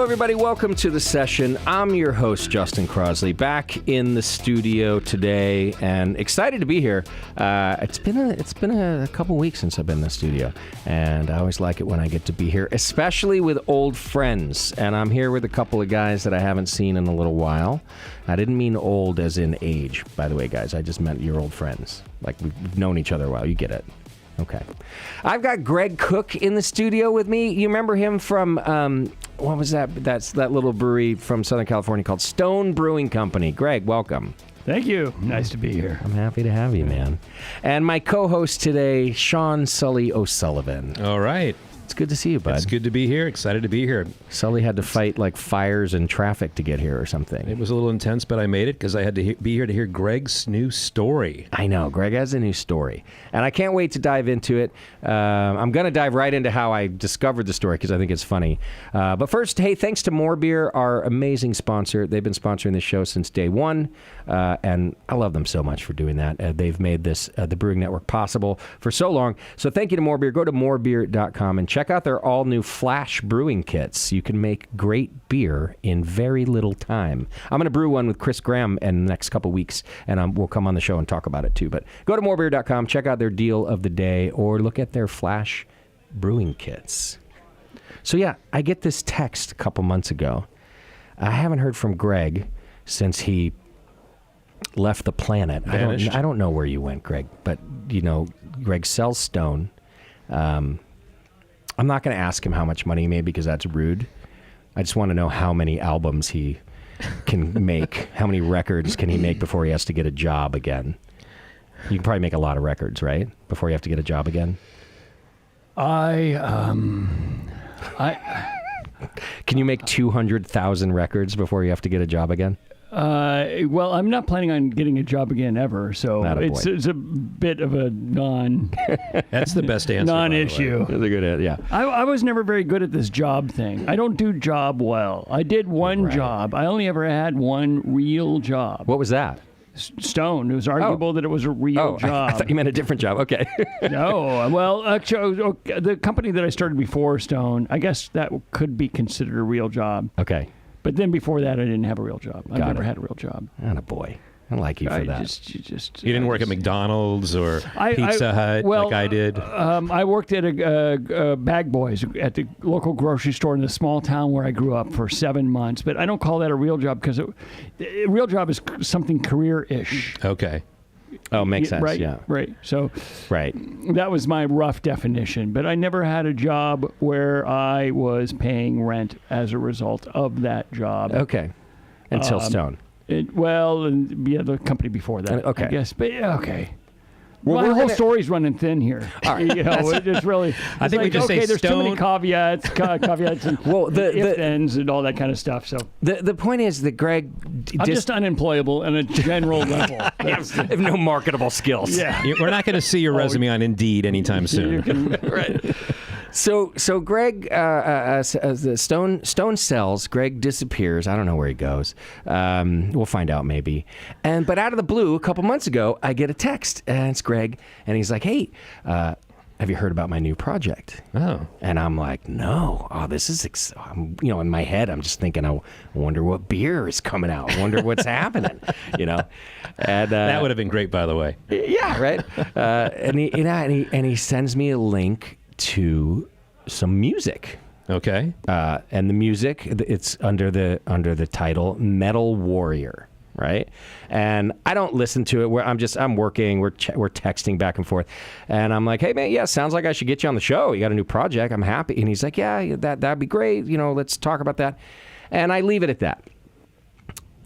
Hello, everybody. Welcome to the session. I'm your host, Justin Crosley, back in the studio today, and excited to be here. It's been a couple weeks since I've been in the studio, and I always like it when I get to be here, especially with old friends. And I'm here with a couple of guys that I haven't seen in a little while. I didn't mean old as in age, by the way, guys. I just meant you're old friends. Like, we've known each other a while. You get it. Okay. I've got Greg Koch in the studio with me. You remember him from, what was that? That's that little brewery from Southern California called Stone Brewing Company. Greg, welcome. Thank you. Nice to be here. I'm happy to have you, man. And my co-host today, Sean Sully O'Sullivan. All right. It's good to see you, bud. It's good to be here. Excited to be here. Sully had to fight like fires and traffic to get here or something. It was a little intense, but I made it because I had to be here to hear Greg's new story. I know. Greg has a new story. And I can't wait to dive into it. I'm going to dive right into how I discovered the story because I think it's funny. But first, hey, thanks to More Beer, our amazing sponsor. They've been sponsoring this show since day one. And I love them so much for doing that. They've made this, the Brewing Network, possible for so long. So thank you to More Beer. Go to morebeer.com and check out their all-new Flash brewing kits. You can make great beer in very little time. I'm going to brew one with Chris Graham in the next couple weeks, and we'll come on the show and talk about it too. But go to morebeer.com, check out their deal of the day, or look at their Flash brewing kits. So yeah, I get this text a couple months ago. I haven't heard from Greg since he left the planet. Vanished. I don't know where you went, Greg, but you know, Greg sells Stone. I'm not going to ask him how much money he made because that's rude. I just want to know how many albums he can make. How many records can he make before he has to get a job again? You can probably make a lot of records, right? Before you have to get a job again? Can you make 200,000 records before you have to get a job again? Well, I'm not planning on getting a job again ever, so it's a bit of a That's the best answer. non-issue. That's a good answer, yeah. I was never very good at this job thing. I don't do job well. I did one job. I only ever had one real job. What was that? Stone. It was arguable that it was a real job. I thought you meant a different job. Okay. No. Well, actually, the company that I started before Stone, I guess that could be considered a real job. Okay. But then before that, I didn't have a real job. I've never had a real job. Attaboy. I like you for that. You didn't work at McDonald's or Pizza Hut like I did? I worked at a Bag Boys at the local grocery store in the small town where I grew up for 7 months. But I don't call that a real job because a real job is something career-ish. Okay. Oh, makes sense. Right, yeah. Right. So right. That was my rough definition. But I never had a job where I was paying rent as a result of that job. Okay. Until Stone. The company before that. Okay. I guess. But okay. Well, my whole story's running thin here. All right. You know, it's really. I think we just say there's Stone. too many caviats and if-thens and all that kind of stuff. So the point is that Greg, I'm just unemployable on a general level. I have no marketable skills. Yeah, We're not going to see your resume on Indeed anytime soon. Right. So Greg, the Stone sells. Greg disappears. I don't know where he goes. We'll find out maybe. But out of the blue, a couple months ago, I get a text, and it's Greg, and he's like, "Hey, have you heard about my new project?" Oh. And I'm like, "No. Oh, this is in my head, I'm just thinking, I wonder what beer is coming out. I wonder what's happening, you know." And that would have been great, by the way. Yeah, right. And he sends me a link to some music. Okay. And the music, it's under the title Metal Warrior, right? And I don't listen to it. I'm working. We're texting back and forth, and I'm like, "Hey man, yeah, sounds like I should get you on the show. You got a new project. I'm happy." And he's like, "Yeah, that'd be great. You know, let's talk about that." And I leave it at that.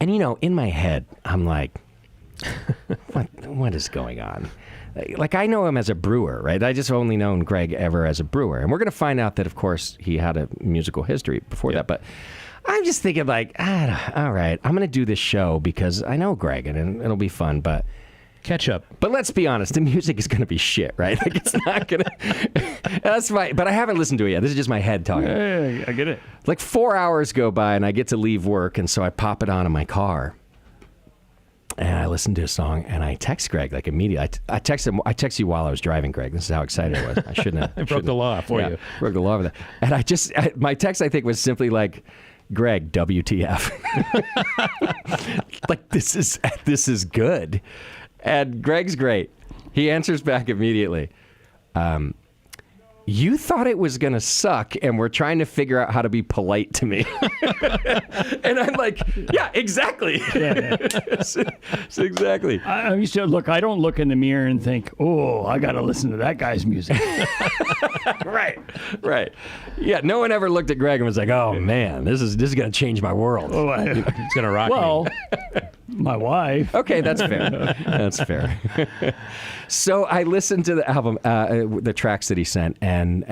And you know, in my head, I'm like, what is going on? Like, I know him as a brewer, right? I just only known Greg ever as a brewer. And we're going to find out that, of course, he had a musical history before that. But I'm just thinking, like, all right, I'm going to do this show because I know Greg and it'll be fun, but... Catch up. But let's be honest, the music is going to be shit, right? Like, it's not going to... But I haven't listened to it yet. This is just my head talking. Hey, I get it. Like 4 hours go by and I get to leave work, and so I pop it on in my car. And I listened to a song, and I text Greg like immediately. I texted him. I texted you while I was driving, Greg. This is how excited I was. I shouldn't have. I broke the law for you. Broke the law for that. And my text, I think, was simply like, Greg, WTF? Like, this is good. And Greg's great. He answers back immediately. You thought it was going to suck, and we're trying to figure out how to be polite to me. And I'm like, yeah, exactly. Yeah. So exactly. I used to look. I don't look in the mirror and think, "Oh, I got to listen to that guy's music." Right. Yeah, no one ever looked at Greg and was like, oh, man, this is going to change my world. Oh, It's going to rock me. well, my wife. Okay, that's fair. That's fair. So I listened to the album, the tracks that he sent, and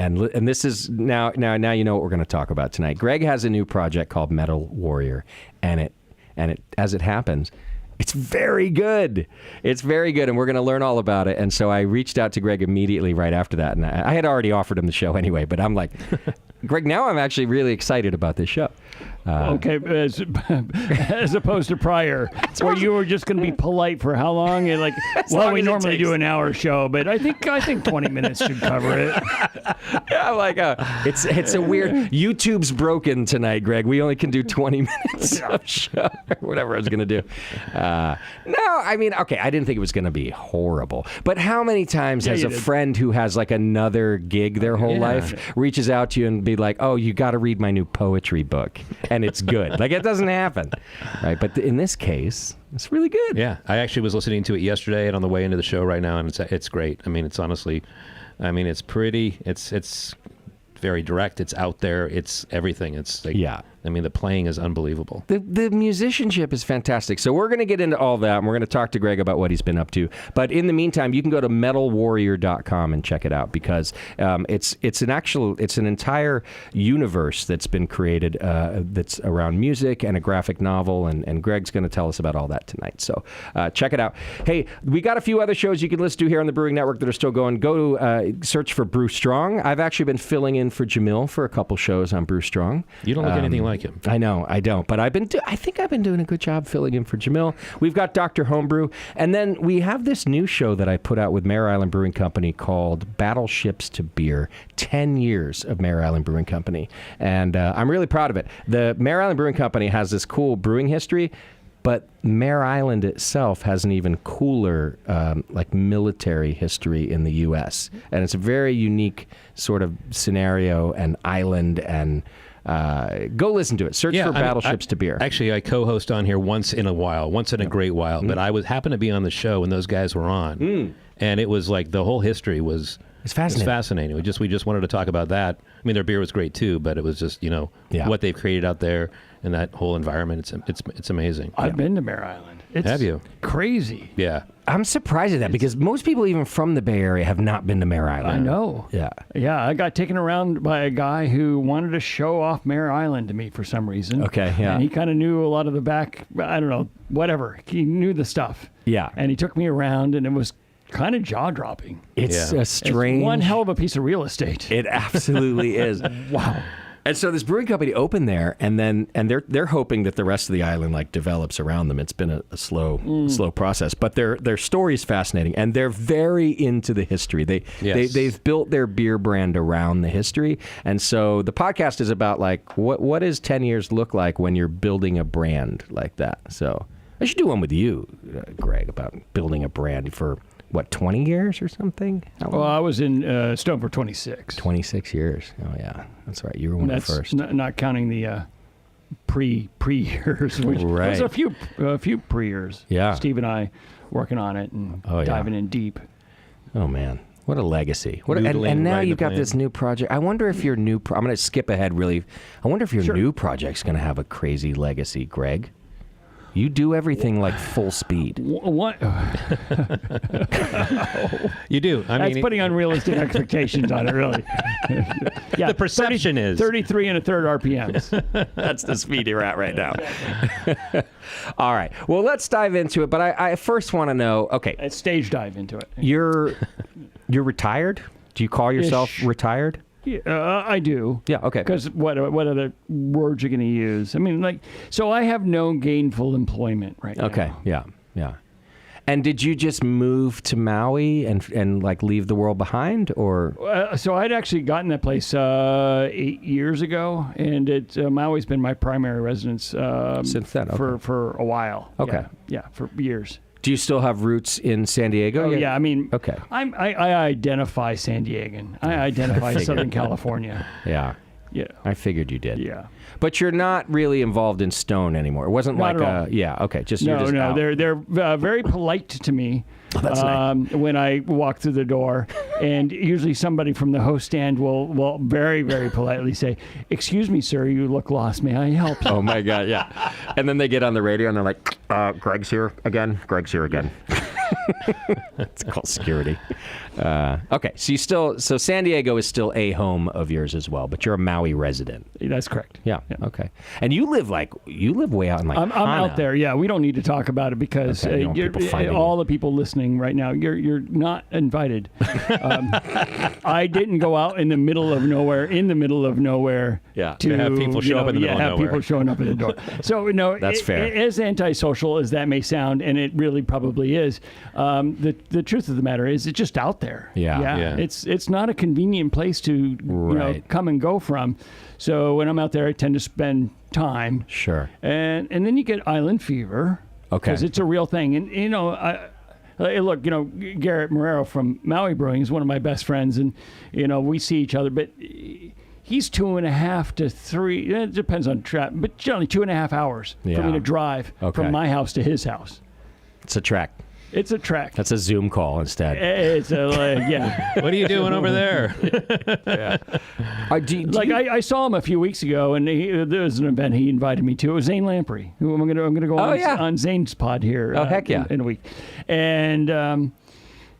this is now you know what we're going to talk about tonight. Greg has a new project called Metal Warrior, and it as it happens, it's very good. It's very good, and we're going to learn all about it. And so I reached out to Greg immediately right after that, and I had already offered him the show anyway, but I'm like, Greg, now I'm actually really excited about this show. Okay, as opposed to prior, where you were just going to be polite for how long? And like, well, we normally do an hour show, but I think 20 minutes should cover it. Yeah, I'm like, it's a weird. YouTube's broken tonight, Greg. We only can do 20 minutes of show, or whatever I was going to do. No, I mean, okay, I didn't think it was going to be horrible, but how many times has a friend who has like another gig their whole life reaches out to you and be like, oh, you got to read my new poetry book, and it's good. Like, it doesn't happen, right? But in this case, it's really good. Yeah, I actually was listening to it yesterday and on the way into the show right now, and it's great. I mean, it's honestly, it's pretty. It's very direct. It's out there. It's everything. It's like, yeah. I mean, the playing is unbelievable. The musicianship is fantastic. So we're going to get into all that, and we're going to talk to Greg about what he's been up to. But in the meantime, you can go to metalwarrior.com and check it out, because it's an entire universe that's been created that's around music and a graphic novel, and Greg's going to tell us about all that tonight. So check it out. Hey, we got a few other shows you can listen to here on the Brewing Network that are still going. Go to search for Brew Strong. I've actually been filling in for Jamil for a couple shows on Brew Strong. You don't look anything like him. I know, I don't, but I think I've been doing a good job filling in for Jamil. We've got Dr. Homebrew, and then we have this new show that I put out with Mare Island Brewing Company called Battleships to Beer, 10 years of Mare Island Brewing Company, and I'm really proud of it. The Mare Island Brewing Company has this cool brewing history, but Mare Island itself has an even cooler like military history in the U.S., and it's a very unique sort of scenario and island, and go listen to it. Search for Battleships to Beer. Actually, I co-host on here once in a great while, but I happened to be on the show when those guys were on, and it was like the whole history was... It's fascinating. It's fascinating. We just wanted to talk about that. I mean, their beer was great too, but it was just what they've created out there and that whole environment. It's amazing. I've been to Mare Island. It's Have you? Crazy. Yeah. I'm surprised at that, because most people even from the Bay Area have not been to Mare Island. I know. Yeah. Yeah, I got taken around by a guy who wanted to show off Mare Island to me for some reason. Okay, yeah. And he kind of knew a lot of the back, I don't know, whatever. He knew the stuff. Yeah. And he took me around, and it was kind of jaw-dropping. It's a strange... It's one hell of a piece of real estate. It absolutely is. Wow. And so this brewing company opened there, and they're hoping that the rest of the island like develops around them. It's been a slow process, but their story is fascinating, and they're very into the history. They've built their beer brand around the history, and so the podcast is about like what does 10 years look like when you're building a brand like that. So I should do one with you, Greg, about building a brand for 20 years or something? Well, I was in Stone for 26. 26 years. Oh, yeah. That's right. You were one of the first. Not counting the pre years. Which right. There's a few pre years. Yeah. Steve and I working on it and diving in deep. Oh, man. What a legacy. And now you've got this new project. I wonder if your new... I'm going to skip ahead really. I wonder if your new project's going to have a crazy legacy, Greg. You do everything like full speed. What? You do. That's putting unrealistic expectations on it, really. Yeah, the perception is 33 and a third RPMs. That's the speed you're at right now. All right. Well, let's dive into it. But I first want to know. Okay. Let's stage dive into it. You're retired? Do you call yourself retired? Yeah, I do. Yeah, okay. Because what other words you're going to use? I mean, so I have no gainful employment right now. Okay, yeah. And did you just move to Maui and like leave the world behind, or? So I'd actually gotten that place 8 years ago, and Maui's been my primary residence Since then, okay. for a while. Okay. Yeah, for years. Do you still have roots in San Diego? Oh yeah, I mean, okay. I identify San Diegan. I identify Southern California. Yeah. Yeah. I figured you did. Yeah. But you're not really involved in Stone anymore. It wasn't Not like at all. yeah, okay. You're just No, out. they're very polite to me that's nice. when I walk through the door, and usually somebody from the host stand will very, very politely say, "Excuse me, sir, you look lost. May I help you?" Oh my God, yeah. And then they get on the radio and they're like, Greg's here again. Greg's here again. It's called security. Okay, so San Diego is still a home of yours as well, but you're a Maui resident. That's correct. Yeah. Okay. And you live way out in like I'm out there. Yeah, we don't need to talk about it because Okay, you don't want people finding all the people listening right now, you're not invited. I didn't go out in the middle of nowhere. Yeah. To have people show up in the middle of have nowhere. people showing up at the door. So That's fair. As antisocial as that may sound, and it really probably is, the truth of the matter is it's just out there. Yeah. It's not a convenient place to Right. come and go from. So when I'm out there, I tend to spend time. Sure. And then you get island fever. Okay. Because it's a real thing. And, look, Garrett Marrero from Maui Brewing is one of my best friends. And, we see each other. But he's 2.5 to 3. It depends on traffic. But generally 2.5 hours for Yeah. me to drive Okay. from my house to his house. It's a trek. It's a trek. That's a Zoom call instead. It's yeah. What are you doing over there? I saw him a few weeks ago, and there was an event he invited me to. It was Zane Lamprey, who I'm gonna go on Zane's pod here. Heck yeah. in a week, and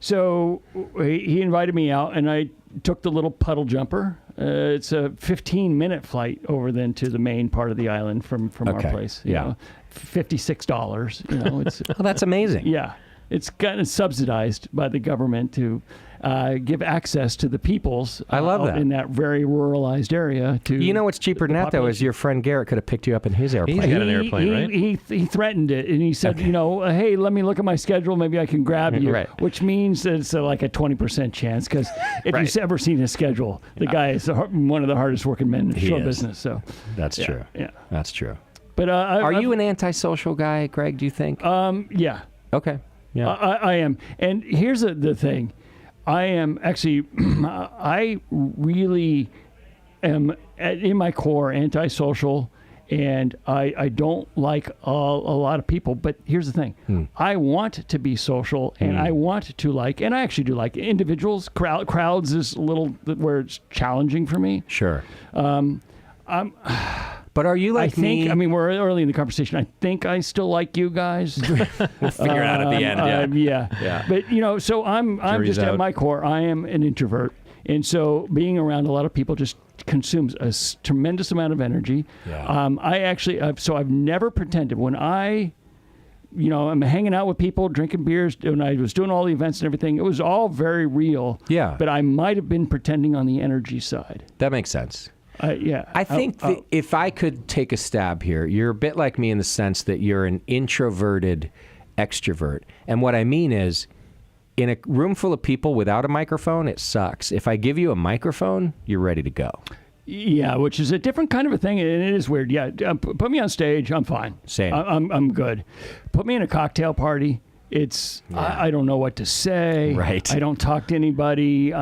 so he invited me out, and I took the little puddle jumper. It's a 15-minute flight over then to the main part of the island from our Okay. place. Yeah. $56. It's Oh, that's amazing. yeah. It's gotten subsidized by the government to give access to the peoples. I love out that. in that very ruralized area. To You know what's cheaper than that, though, is your friend Garrett could have picked you up in his airplane. He's got an airplane, right? He threatened it, and he said, hey, let me look at my schedule. Maybe I can grab you. Right. Which means that it's like a 20% chance, because if Right. you've ever seen his schedule, the guy is one of the hardest working men in He show is. business. So That's yeah, true. Yeah. That's true. But Are you an antisocial guy, Greg, do you think? Yeah. Okay. Yeah. I am. And here's the thing. I am actually, I really am in my core antisocial, and I don't like a lot of people. But here's the thing. I want to be social, and I want to like, and I actually do like individuals. Crowds is a little where it's challenging for me. Sure. But are you like me? I mean, we're early in the conversation. I think I still like you guys. We'll figure it out at the end. Yeah. But so I'm Jury's just at out. my core, I am an introvert, and so being around a lot of people just consumes a tremendous amount of energy. Yeah. I actually, I've never pretended when I'm hanging out with people, drinking beers, when I was doing all the events and everything. It was all very real. Yeah. But I might have been pretending on the energy side. That makes sense. Yeah. I think that if I could take a stab here, you're a bit like me in the sense that you're an introverted extrovert. And what I mean is, in a room full of people without a microphone, it sucks. If I give you a microphone, you're ready to go. Yeah, which is a different kind of a thing, and it is weird. Yeah, put me on stage, I'm fine. Same. I'm good. Put me in a cocktail party. I don't know what to say. Right. I don't talk to anybody.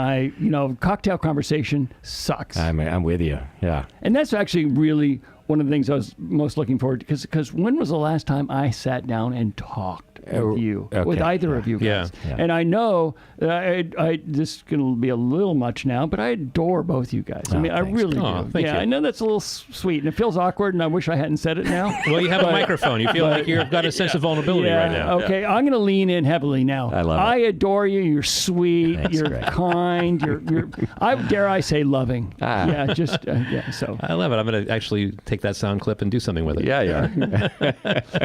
Cocktail conversation sucks. I'm with you. Yeah. And that's actually really one of the things I was most looking forward to, because when was the last time I sat down and talked with you, with either of you guys? Yeah. And I know that this is going to be a little much now, but I adore both you guys. I mean, thanks. I really Oh, do. thank you. I know that's a little sweet, and it feels awkward, and I wish I hadn't said it now. Well, you have a microphone. You feel like you've got a sense of vulnerability right now. Okay, I'm going to lean in heavily now. I love it. I adore you. You're sweet. Thanks, you're Greg. kind. You're I dare I say loving. Ah. Yeah, just so I love it. I'm going to actually take that sound clip and do something with it. Yeah.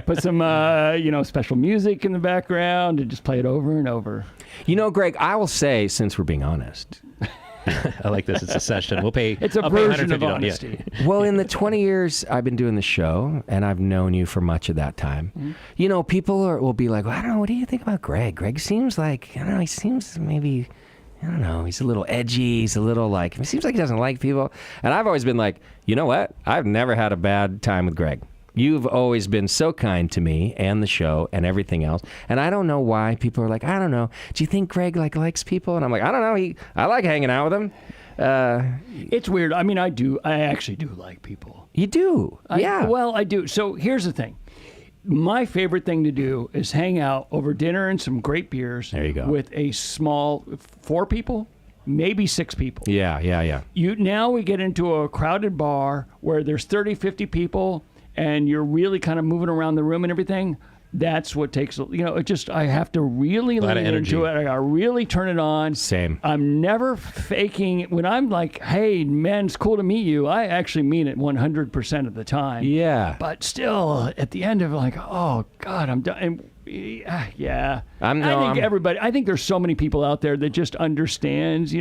put some special music in the background and just play it over and over. Greg, I will say, since we're being honest, I like this. It's a session. We'll pay. It's a I'll pay version of $150. honesty. Well, in the 20 years I've been doing the show, and I've known you for much of that time, you know, people will be like, well, I don't know, what do you think about Greg? Greg seems like, I don't know, he seems maybe, I don't know, he's a little edgy, he's a little like, it seems like he doesn't like people. And I've always been like, you know what? I've never had a bad time with Greg. You've always been so kind to me and the show and everything else. And I don't know why people are like, I don't know, do you think Greg likes people? And I'm like, I don't know, I like hanging out with him. It's weird. I mean, I actually do like people. You do? Yeah. Well, I do. So here's the thing. My favorite thing to do is hang out over dinner and some great beers. There you go. With a small 4 people, maybe 6 people. Yeah. Now we get into a crowded bar where there's 30, 50 people, and you're really kind of moving around the room and everything. That's what takes, I have to really lean into it. I got to really turn it on. Same. I'm never faking it. When I'm like, hey, man, it's cool to meet you, I actually mean it 100% of the time. Yeah. But still, at the end of it, like, oh, God, I'm done. And, yeah. I think there's so many people out there that just understands,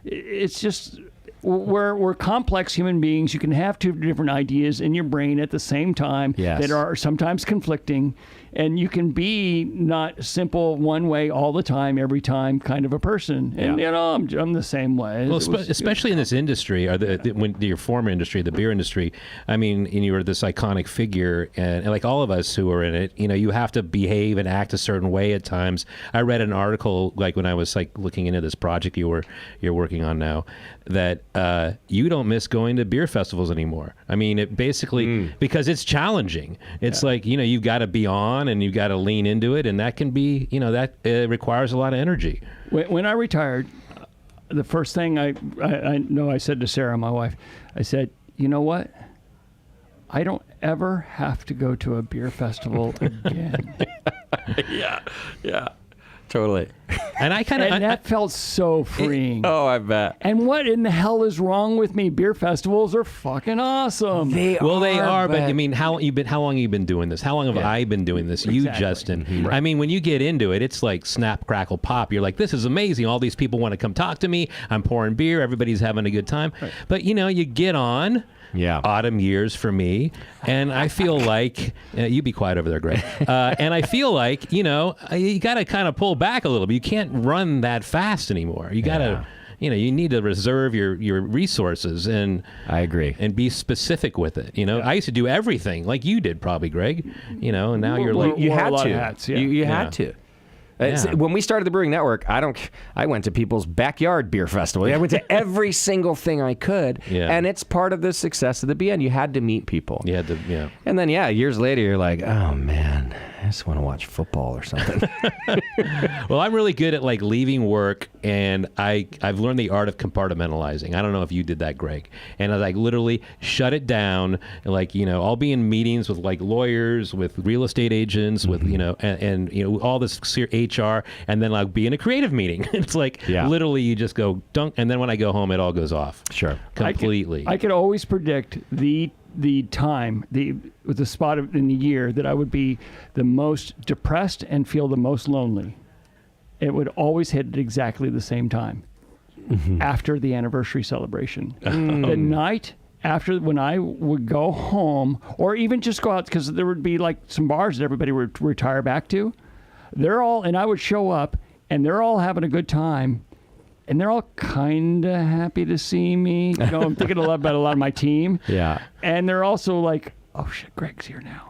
it's just... We're complex human beings. You can have 2 different ideas in your brain at the same time that are sometimes conflicting, and you can be not simple one way all the time, every time kind of a person. And I'm the same way. Well, especially in this industry, or when your former industry, the beer industry. I mean, and you were this iconic figure, and like all of us who are in it, you have to behave and act a certain way at times. I read an article like when I was like looking into this project you're working on now, that you don't miss going to beer festivals anymore. I mean, it basically, because it's challenging. It's like, you've got to be on and you've got to lean into it. And that can be, that requires a lot of energy. When I retired, the first thing I know I said to Sarah, my wife, I said, you know what? I don't ever have to go to a beer festival again. Yeah. Totally. And that felt so freeing. I bet. And what in the hell is wrong with me? Beer festivals are fucking awesome. They are. But I mean, how long have you been doing this? How long have I been doing this? You, Justin. Mm-hmm. I mean, when you get into it, it's like snap, crackle, pop. You're like, this is amazing. All these people want to come talk to me. I'm pouring beer. Everybody's having a good time. Right. But you get on. Yeah. Autumn years for me. And I feel like, you be quiet over there, Greg. And I feel like, you got to kind of pull back a little bit. You can't run that fast anymore. You got to, you need to reserve your resources. And I agree. And be specific with it. I used to do everything like you did probably, Greg, and now you're like, you had to. Hats, You had to. When we started the Brewing Network, I went to people's backyard beer festival. I went to every single thing I could, and it's part of the success of the BN. You had to meet people. You had to, yeah. And then, years later, you're like, oh man, I just want to watch football or something. Well, I'm really good at like leaving work, and I've learned the art of compartmentalizing. I don't know if you did that, Greg. And I like literally shut it down. Like I'll be in meetings with like lawyers, with real estate agents, with and all this HR, and then like be in a creative meeting. It's like literally you just go dunk, and then when I go home, it all goes off. Sure, completely. I could always predict the time, the spot in the year that I would be the most depressed and feel the most lonely. It would always hit at exactly the same time, after the anniversary celebration. The night after, when I would go home, or even just go out, because there would be like some bars that everybody would retire back to. And I would show up, and they're all having a good time, and they're all kind of happy to see me. I'm thinking a lot about a lot of my team. Yeah. And they're also like, oh shit, Greg's here now.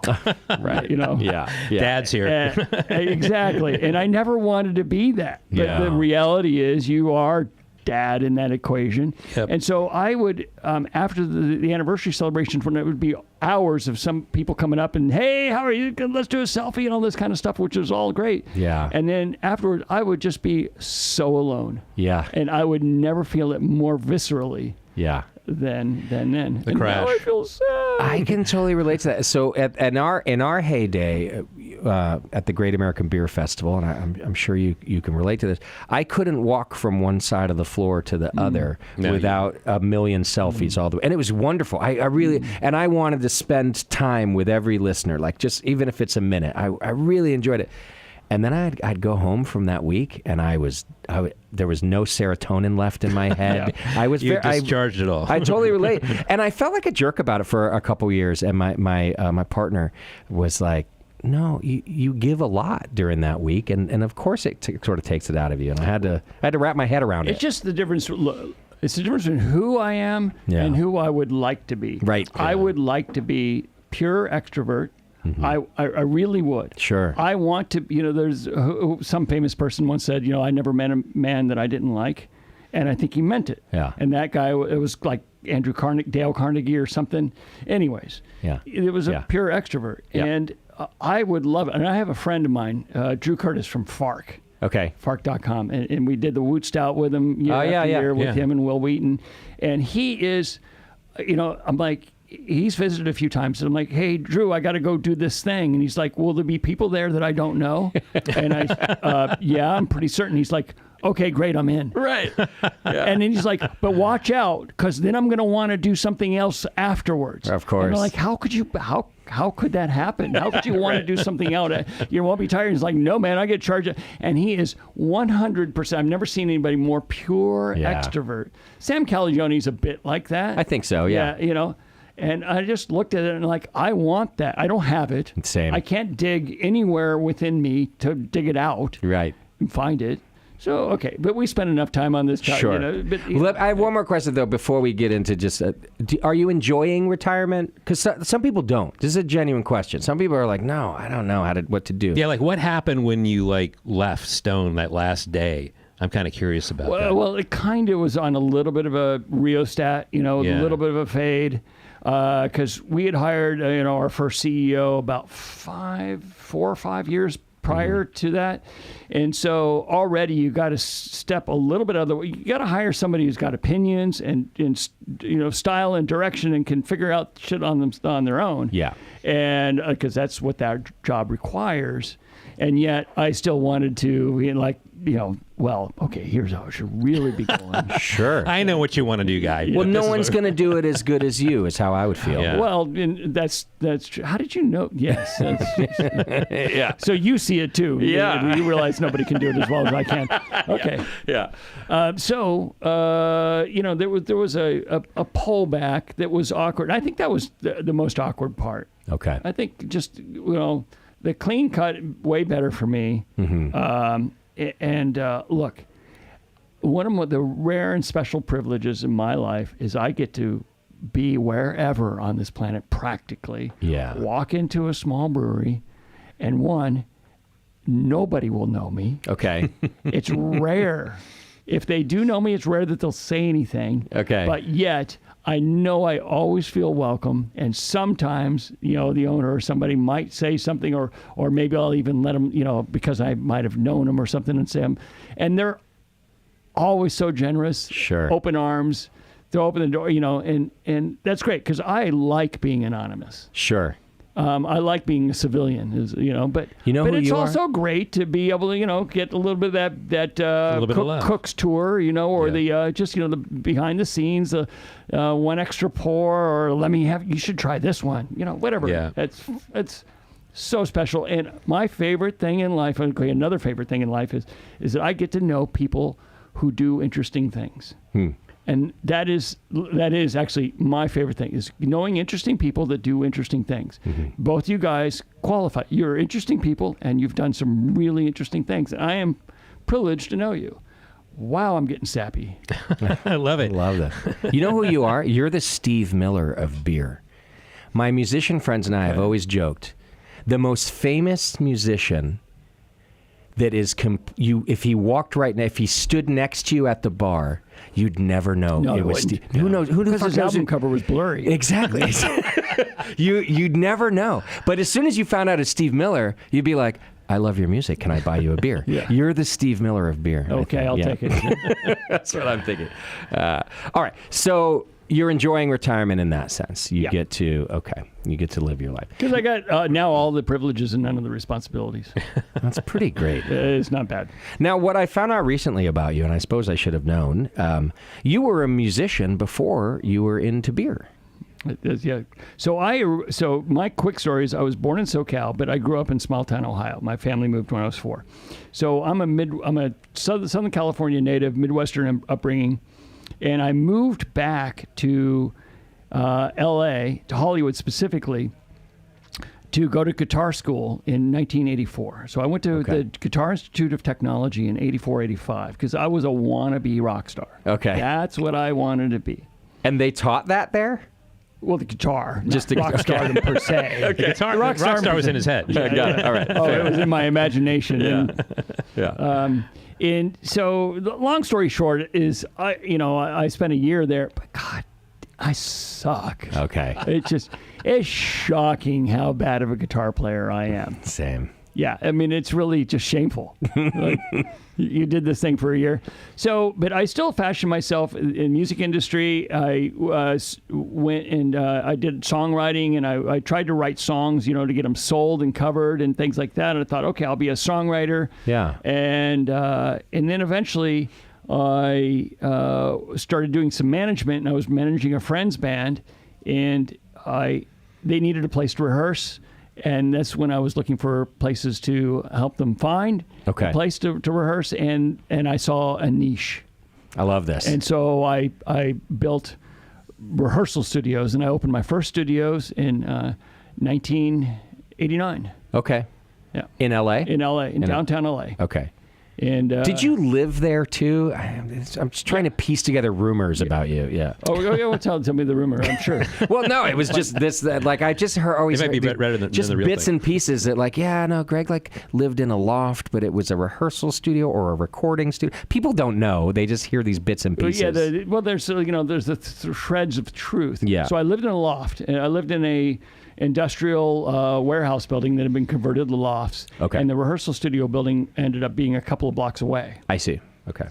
Right, Yeah. Dad's here. Exactly. And I never wanted to be that. But the reality is you are dad in that equation. Yep. And so I would, after the anniversary celebrations, when it would be hours of some people coming up and, hey, how are you? Let's do a selfie and all this kind of stuff, which is all great. Yeah. And then afterward, I would just be so alone. Yeah. And I would never feel it more viscerally. Yeah. Than then. The crash. Now I feel sad. I can totally relate to that. So in our heyday at the Great American Beer Festival, and I'm sure you can relate to this, I couldn't walk from one side of the floor to the other without a million selfies all the way. And it was wonderful. I really, and I wanted to spend time with every listener, like just even if it's a minute. I really enjoyed it. And then I'd go home from that week, and there was no serotonin left in my head. I was You discharged it all. I totally relate, and I felt like a jerk about it for a couple years. And my partner was like, "No, you give a lot during that week, and of course it sort of takes it out of you." And I had to wrap my head around it. It's just the difference. It's the difference between who I am and who I would like to be. Right. I would like to be pure extrovert. I really would. Sure. I want to, there's some famous person once said, I never met a man that I didn't like. And I think he meant it. Yeah. And that guy, it was like Dale Carnegie or something. Anyways. Yeah. It was a pure extrovert. Yeah. And I would love it. And I have a friend of mine, Drew Curtis from FARC. Okay. FARC.com. And we did the Woot Stout with him year with him and Will Wheaton. And he is, I'm like, he's visited a few times, and I'm like, "Hey, Drew, I got to go do this thing." And he's like, "Will there be people there that I don't know?" And yeah, I'm pretty certain. He's like, "Okay, great, I'm in." Right. And then he's like, "But watch out, because then I'm going to want to do something else afterwards." Of course. And I'm like, "How could you? How could that happen? How could you want to do something else? You won't be tired." He's like, "No, man, I get charged." And he is 100%. I've never seen anybody more pure extrovert. Sam Calagione a bit like that. I think so. Yeah. And I just looked at it and like, I want that. I don't have it. Same. I can't dig anywhere within me to dig it out. Right. And find it. So, okay. But we spent enough time on this. Sure. I have one more question, though, before we get into just, are you enjoying retirement? Because some people don't. This is a genuine question. Some people are like, no, I don't know what to do. Yeah, like what happened when you left Stone that last day? I'm kind of curious about that. Well, it kind of was on a little bit of a rheostat, a little bit of a fade. Because we had hired, our first CEO about 4 or 5 years prior to that. And so already you got to step a little bit other way. You got to hire somebody who's got opinions and style and direction and can figure out shit on their own. Yeah. And because that's what that job requires. And yet I still wanted to, here's how it should really be going. Sure. I know what you want to do, guy. Well, no one's going to do it as good as you, is how I would feel. Yeah. Well, and that's true. How did you know? Yes. Yeah. So you see it too. Yeah. You realize nobody can do it as well as I can. Okay. Yeah. There was a pullback that was awkward. I think that was the most awkward part. Okay. I think just, the clean cut, way better for me. Mm-hmm. Look, one of the rare and special privileges in my life is I get to be wherever on this planet practically. Yeah. Walk into a small brewery, and nobody will know me. Okay. It's rare. If they do know me, it's rare that they'll say anything. Okay. But yet, I know I always feel welcome, and sometimes, the owner or somebody might say something, or maybe I'll even let them, because I might have known them or something, and say them. And they're always so generous. Sure. Open arms. They'll open the door, and that's great because I like being anonymous. Sure. I like being a civilian, but who it's you also great to be able to, get a little bit of that cook's tour, or the just the behind the scenes, one extra pour, or you should try this one, whatever. Yeah. It's so special. And my favorite thing in life, another favorite thing in life is that I get to know people who do interesting things. And that is actually my favorite thing, is knowing interesting people that do interesting things. Mm-hmm. Both you guys qualify. You're interesting people, and you've done some really interesting things. And I am privileged to know you. Wow, I'm getting sappy. I love it. Love that. You know who you are? You're the Steve Miller of beer. My musician friends and I have always joked, the most famous musician that is if he walked right now, if he stood next to you at the bar, you'd never know it was Steve. Yeah. Who knows? Who the fuck knows? Because his album cover was blurry. Exactly. You'd never know. But as soon as you found out it's Steve Miller, you'd be like, I love your music. Can I buy you a beer? Yeah. You're the Steve Miller of beer. Okay, I'll take it. That's what I'm thinking. All right. So you're enjoying retirement in that sense. You get to live your life. Because I got now all the privileges and none of the responsibilities. That's pretty great. It's not bad. Now, what I found out recently about you, and I suppose I should have known, you were a musician before you were into beer. It is, yeah. So my quick story is I was born in SoCal, but I grew up in small town Ohio. My family moved when I was 4. So I'm a Southern California native, Midwestern upbringing, and I moved back to L.A., to Hollywood specifically, to go to guitar school in 1984. So I went to the Guitar Institute of Technology in 84, 85 because I was a wannabe rock star. Okay. That's what I wanted to be. And they taught that there? Well, the guitar, just the rock stardom per se. The guitar, the rock star was in his head. Yeah, got it. All right. Oh, it was in my imagination. Yeah. And so, the long story short is, I spent a year there, but God, I suck. Okay. It's shocking how bad of a guitar player I am. Same. Yeah, I mean, it's really just shameful. Like, you did this thing for a year. So, but I still fashioned myself in music industry. I went and I did songwriting, and I tried to write songs, to get them sold and covered and things like that. And I thought, okay, I'll be a songwriter. Yeah. And then eventually I started doing some management, and I was managing a friend's band, and they needed a place to rehearse. And that's when I was looking for places to help them find a place to rehearse, and I saw a niche. I love this. And so I built rehearsal studios, and I opened my first studios in 1989. Okay. Yeah. In L.A.? In L.A., in downtown L.A. Okay. And did you live there too? I'm just trying to piece together rumors about you. Yeah. Oh yeah. Well, tell me the rumor. I'm sure. Well, no, it was just this. Like I just always. It might be better than just the real bits thing. and pieces that, like, Greg lived in a loft, but it was a rehearsal studio or a recording studio. People don't know. They just hear these bits and pieces. Yeah. There's the shreds of truth. Yeah. So I lived in a loft, and I lived in a industrial warehouse building that had been converted to lofts. Okay. And the rehearsal studio building ended up being a couple of blocks away. I see. Okay.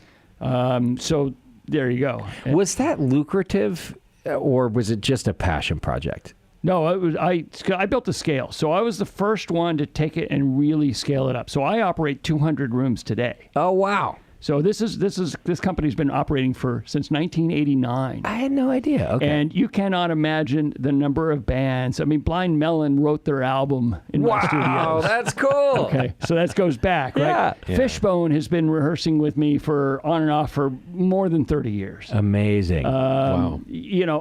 So there you go. Was that lucrative, or was it just a passion project? No, it was. I built the scale. So I was the first one to take it and really scale it up. So I operate 200 rooms today. Oh, wow. So this company's been operating since 1989. I had no idea. Okay. And you cannot imagine the number of bands. I mean, Blind Melon wrote their album in my studios. Wow, that's cool. Okay, so that goes back, right? Yeah. Fishbone has been rehearsing with me on and off for more than 30 years. Amazing. Wow.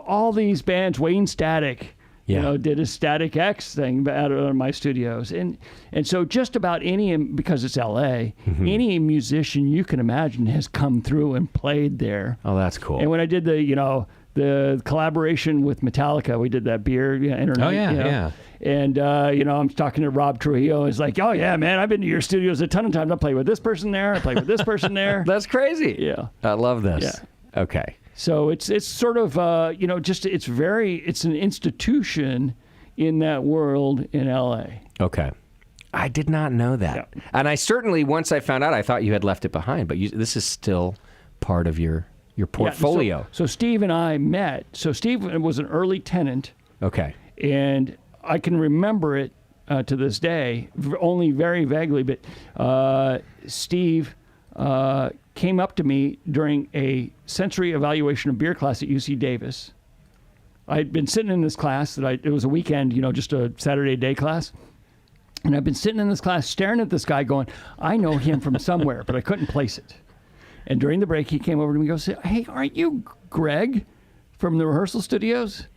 All these bands, Wayne Static, Yeah. did a Static X thing out of my studios. And so just about because it's L.A., any musician you can imagine has come through and played there. Oh, that's cool. And when I did the collaboration with Metallica, we did that beer internet. Oh, yeah, yeah. And, I'm talking to Rob Trujillo. It's like, oh, yeah, man, I've been to your studios a ton of times. I play with this person there. I play with this person there. That's crazy. Yeah. I love this. Yeah. Okay. So it's sort of, it's an institution in that world in L.A. Okay. I did not know that. Yeah. And I certainly, once I found out, I thought you had left it behind, but this is still part of your portfolio. Yeah, so Steve and I met. So Steve was an early tenant. Okay. And I can remember it to this day, only very vaguely, but Steve came up to me during a sensory evaluation of beer class at UC Davis. I'd been sitting in this class it was a weekend, just a Saturday day class. And I've been sitting in this class staring at this guy going, I know him from somewhere, but I couldn't place it. And during the break, he came over to me and goes, hey, aren't you Greg from the rehearsal studios?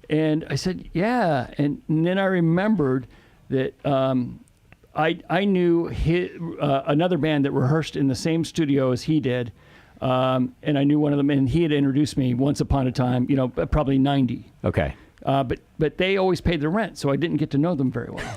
And I said, yeah. And then I remembered that I knew another band that rehearsed in the same studio as he did, and I knew one of them, and he had introduced me once upon a time, probably 90. Okay. But they always paid the rent, so I didn't get to know them very well.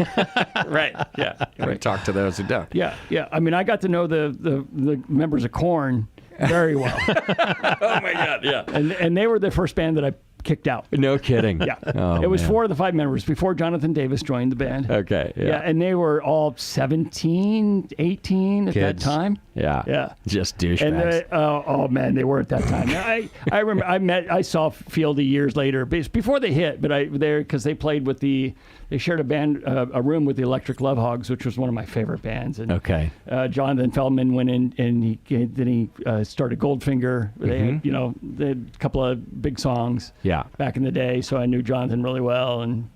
Right. Yeah. Right. Talk to those who don't. Yeah. I mean, I got to know the members of Korn very well. Oh my God. Yeah. And they were the first band that I kicked out. No kidding. Yeah. Oh, it was man. 4 of the 5 members before Jonathan Davis joined the band. Okay. Yeah. And they were all 17, 18 at that Kids. time. Yeah. Yeah. Just And douchebags. oh man, they were at that time. I remember I saw Fieldy years later, before they hit, but because they played with they shared a room with the Electric Love Hogs, which was one of my favorite bands. And Okay. Jonathan Feldman went in and he started Goldfinger. They had, they had a couple of big songs. Yeah. Yeah. back in the day, so I knew Jonathan really well and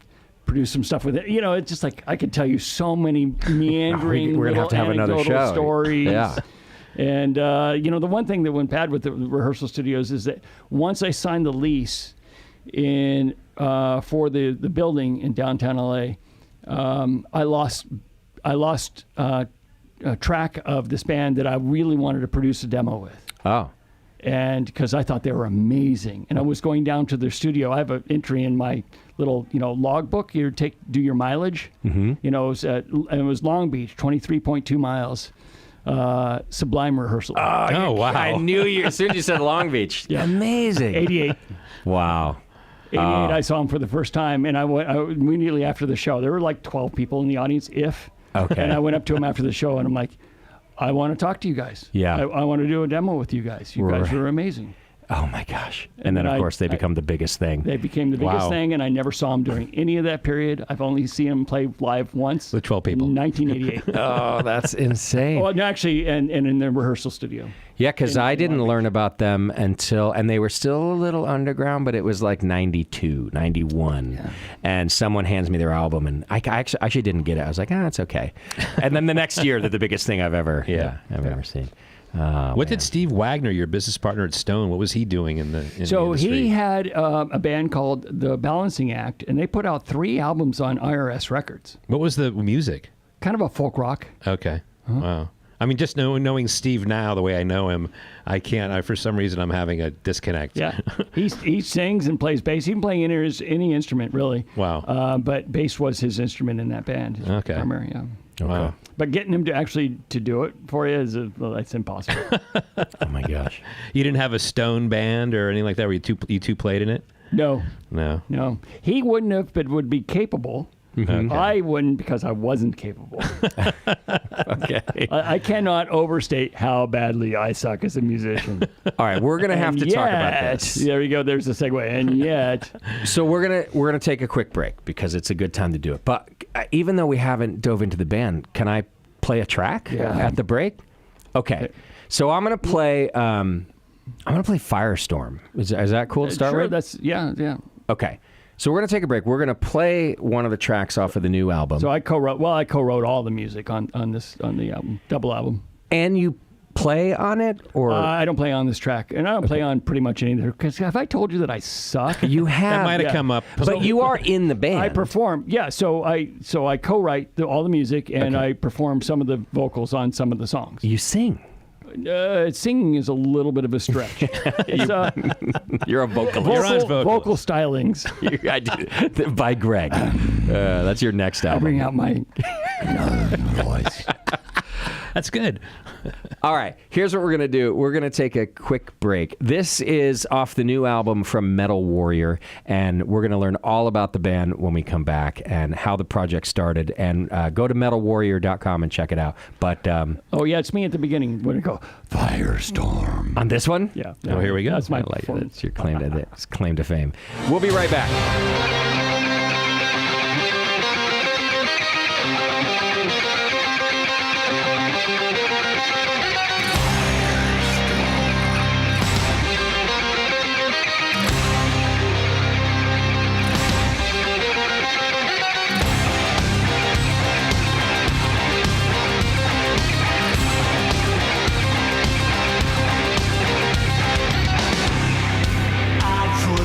produced some stuff with it. You know, it's just like I could tell you so many meandering We're gonna have to have another anecdotal show. stories. Yeah. And you know, the one thing that went bad with the rehearsal studios is that once I signed the lease in for the building in downtown LA, I lost track of this band that I really wanted to produce a demo with. Oh. And because I thought they were amazing, and I was going down to their studio. I have an entry in my little, logbook. You do your mileage. Mm-hmm. You know, and it was Long Beach, 23.2 miles. Sublime rehearsal. Oh, wow. I knew you as soon as you said Long Beach. Yeah. Amazing. 88. Wow. 88, I saw him for the first time, and I went immediately after the show. There were like 12 people in the audience, Okay. And I went up to him after the show, and I'm like, I want to talk to you guys. Yeah. I want to do a demo with you guys. You guys were amazing. Oh my gosh. And then of course they become the biggest thing. They became the biggest Wow. thing, and I never saw them during any of that period. I've only seen them play live once. With 12 people. In 1988. Oh, that's insane. Well, no, actually, and in their rehearsal studio. Yeah, because I didn't Long Beach. learn about them until, and they were still a little underground, but it was like 92, 91. Yeah. And someone hands me their album, and I actually didn't get it. I was like, it's okay. And then the next year, they're the biggest thing I've ever seen. Oh, What did Steve Wagner, your business partner at Stone, what was he doing in the So industry? he had a band called The Balancing Act, and they put out 3 albums on IRS Records. What was the music? Kind of a folk rock. Okay. Wow. I mean, just knowing Steve now the way I know him, I can't. For some reason, I'm having a disconnect. Yeah, he sings and plays bass. He can play any instrument really. Wow. But bass was his instrument in that band. Okay. Primary, yeah. Wow. But getting him to do it for you that's impossible. Oh my gosh. You didn't have a Stone band or anything like that where you two played in it? No, No. he wouldn't have, but would be capable. Okay. I wouldn't because I wasn't capable. Okay. I cannot overstate how badly I suck as a musician. All right, we're gonna have to talk about this. There we go. There's a segue. And yet, So we're gonna take a quick break because it's a good time to do it. But even though we haven't dove into the band, can I play a track at the break? Okay. So I'm gonna play. I'm gonna play Firestorm. Is that cool to start sure, with? that's yeah. Okay. So we're gonna take a break. We're gonna play one of the tracks off of the new album. So I co-wrote all the music on the album, double album. And you play on it, or I don't play on this track, and I don't play on pretty much anything. Because have I told you that I suck? you have? That might have yeah. come up. But you are in the band. I perform, yeah. So I co-write all the music, and I perform some of the vocals on some of the songs. You sing. Singing is a little bit of a stretch. It's, You're a vocalist. You're on vocals. vocal stylings. I do. By Greg. That's your next I album. bring out my voice. That's good. All right, here's what we're going to do. We're going to take a quick break. This is off the new album from Metal Warrior, and we're going to learn all about the band when we come back and how the project started. And go to metalwarrior.com and check it out. But Oh, yeah, it's me at the beginning when I go, Firestorm. on this one? Yeah. Oh, here we go. That's my I like it. performance. It's your claim to fame. We'll be right back.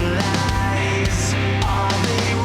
Actualize all the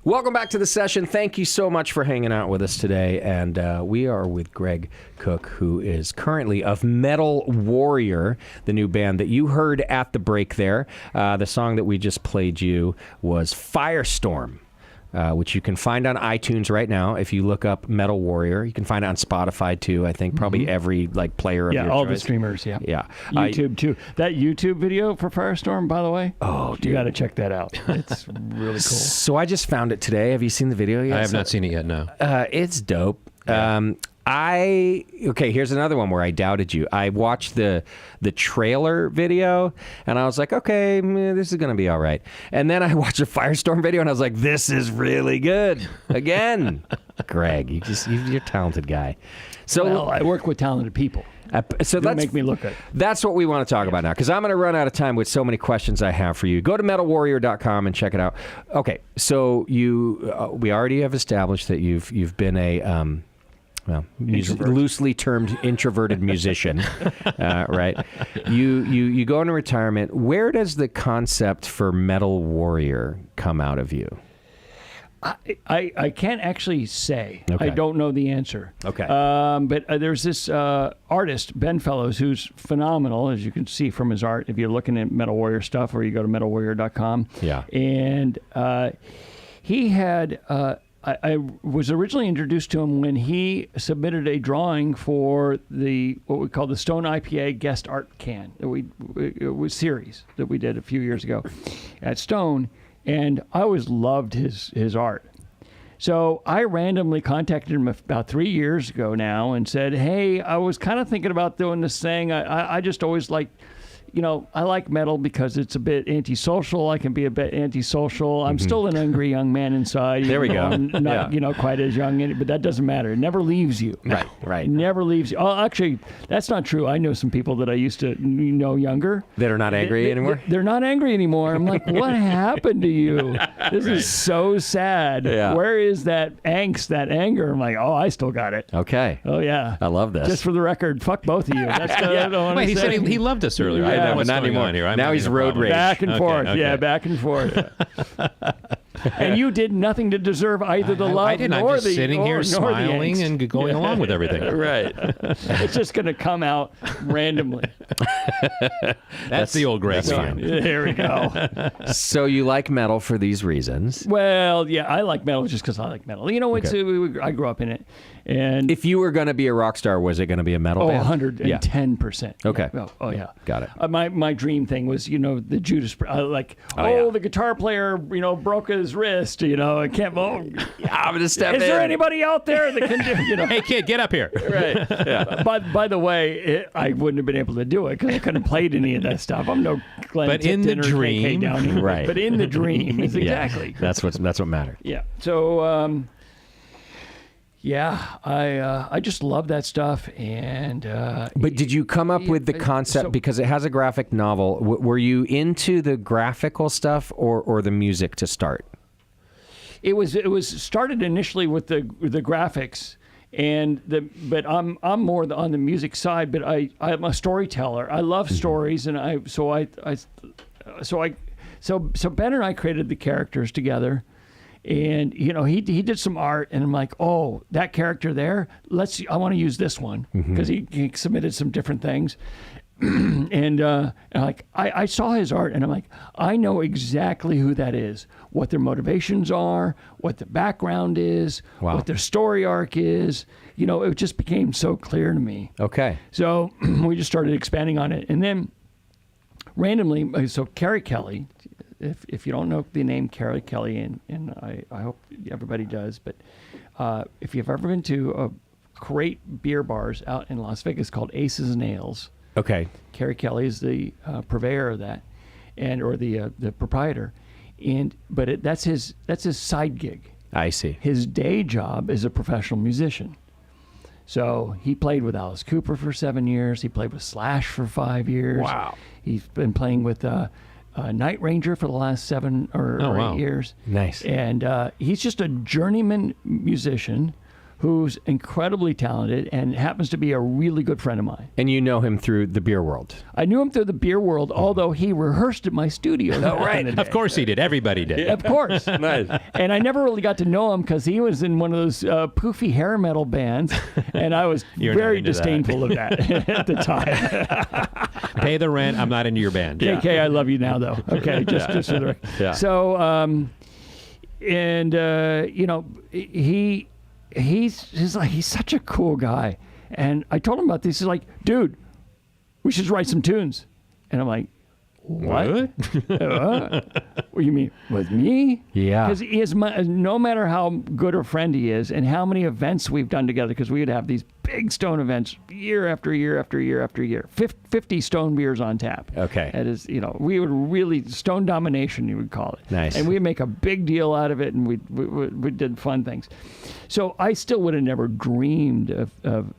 Welcome back to the session. Thank you so much for hanging out with us today. And we are with Greg Koch, who is currently of Metal Warrior, the new band that you heard at the break there. The song that we just played you was Firestorm. Which you can find on iTunes right now. If you look up Metal Warrior, you can find it on Spotify too. I think probably every player of your all choice. the streamers. Yeah. YouTube too. That YouTube video for Firestorm, by the way. Oh, dude. You got to check that out. It's really cool. So I just found it today. Have you seen the video yet? I have not seen it yet. No. It's dope. Yeah. Here's another one where I doubted you. I watched the trailer video and I was like, okay, this is gonna be all right. And then I watched a Firestorm video and I was like, this is really good. Again, Greg, you're a talented guy. So I work with talented people. So Don't make me look good. That's what we want to talk about now, because I'm going to run out of time with so many questions I have for you. Go to metalwarrior.com and check it out. Okay, so we already have established that you've been a loosely termed introverted musician, right? You go into retirement. Where does the concept for Metal Warrior come out of you? I can't actually say. Okay. I don't know the answer. Okay. But there's this artist, Ben Fellows, who's phenomenal, as you can see from his art, if you're looking at Metal Warrior stuff, or you go to metalwarrior.com. Yeah. And he had... I was originally introduced to him when he submitted a drawing for what we call the Stone IPA guest art can it was series that we did a few years ago at Stone, and I always loved his art. So I randomly contacted him about 3 years ago now and said, hey, I was kind of thinking about doing this thing. I just always I like metal because it's a bit antisocial. I can be a bit antisocial. I'm still an angry young man inside. There we go. I'm not, quite as young, but that doesn't matter. It never leaves you. Right. It never leaves you. Oh, actually, that's not true. I know some people that I used to know younger. That are not angry anymore? They're not angry anymore. I'm like, what happened to you? This is so sad. Yeah. Where is that angst, that anger? I'm like, oh, I still got it. Okay. Oh, yeah. I love this. Just for the record, fuck both of you. That's Wait, he said he loved us earlier. Yeah. I don't know but what's not going anymore. on here. I'm Now having he's a road problem. rage. Back and forth. Okay. Yeah, back and forth. And you did nothing to deserve either the love I didn't. nor I'm just the sitting here nor the smiling angst. and going along with everything. Right. It's just going to come out randomly. That's the old Greg fan. There we go. So you like metal for these reasons. Well, yeah, I like metal just because I like metal. I grew up in it. And If you were going to be a rock star, was it going to be a metal band? 110%. Okay. Yeah. Oh, yeah. Got it. My dream thing was, the Judas, the guitar player, broke his wrist, I can't, I'm going to step is there anybody out there that can do, Hey, kid, get up here. Right. Yeah. By the way, I wouldn't have been able to do it because I couldn't have played any of that stuff. I'm no Glenn But in Tipton the or dream, KK Downing. right. But in the dream, is exactly. Yeah. That's what mattered. Yeah. So, I just love that stuff. And But did you come up with the concept because it has a graphic novel? Were you into the graphical stuff or the music to start? It was started initially with the graphics, but I'm more on the music side. But I'm a storyteller. I love stories, and so Ben and I created the characters together. And he did some art, and I'm like, oh, that character there. I want to use this one because he submitted some different things, and I saw his art, and I'm like, I know exactly who that is, what their motivations are, what the background is, what their story arc is. It just became so clear to me. Okay. So we just started expanding on it, and then randomly, so Carrie Kelly. If you don't know the name Carrie Kelly, and I hope everybody does, but if you've ever been to a great beer bars out in Las Vegas called Aces and Ales, Okay. Carrie Kelly is the purveyor of that, or the proprietor, but that's his side gig. I see. His day job is a professional musician. So he played with Alice Cooper for 7 years. He played with Slash for 5 years. Wow. He's been playing with Night Ranger for the last 7 or 8 years. Nice. And he's just a journeyman musician who's incredibly talented and happens to be a really good friend of mine. And you know him through the beer world. I knew him through the beer world, although he rehearsed at my studio. Back in the Of day. course he did. Everybody did. Of course. Nice. And I never really got to know him because he was in one of those poofy hair metal bands, and I was You're not very into that. disdainful of that at the time. Pay the rent. I'm not into your band. KK, I love you now, though. Okay, just for the record. Yeah. So, you know, he's such a cool guy, and I told him about this. He's like, dude, we should write some tunes, and I'm like, what? What do you mean with me? Yeah. Because he is no matter how good a friend he is, and how many events we've done together. Because we would have these big Stone events year after year after year after year. 50 Stone beers on tap. Okay. That is, you know, we would really Stone domination, you would call it. Nice. And we'd make a big deal out of it, and we did fun things. So I still would have never dreamed of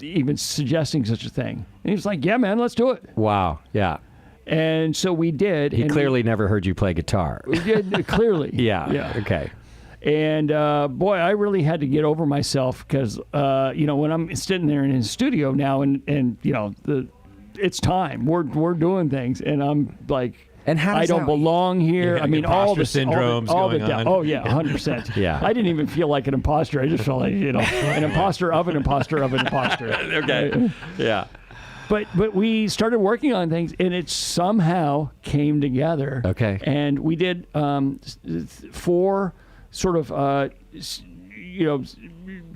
even suggesting such a thing. And he was like, "Yeah, man, let's do it." Wow. Yeah. And so we did. He and clearly never heard you play guitar. we did clearly. Yeah. Yeah. Okay. And boy, I really had to get over myself because you know, when I'm sitting there in his studio now, and you know, it's time. We're doing things, and I'm like, And how does I don't that- belong here. Yeah, I mean, all the imposter syndrome's all the going on. Oh yeah, 100%. Yeah. I didn't even feel like an imposter. I just felt like, you know, an imposter of an imposter of an imposter. Okay. Yeah. But we started working on things, and it somehow came together. Okay. And we did 4 sort of you know,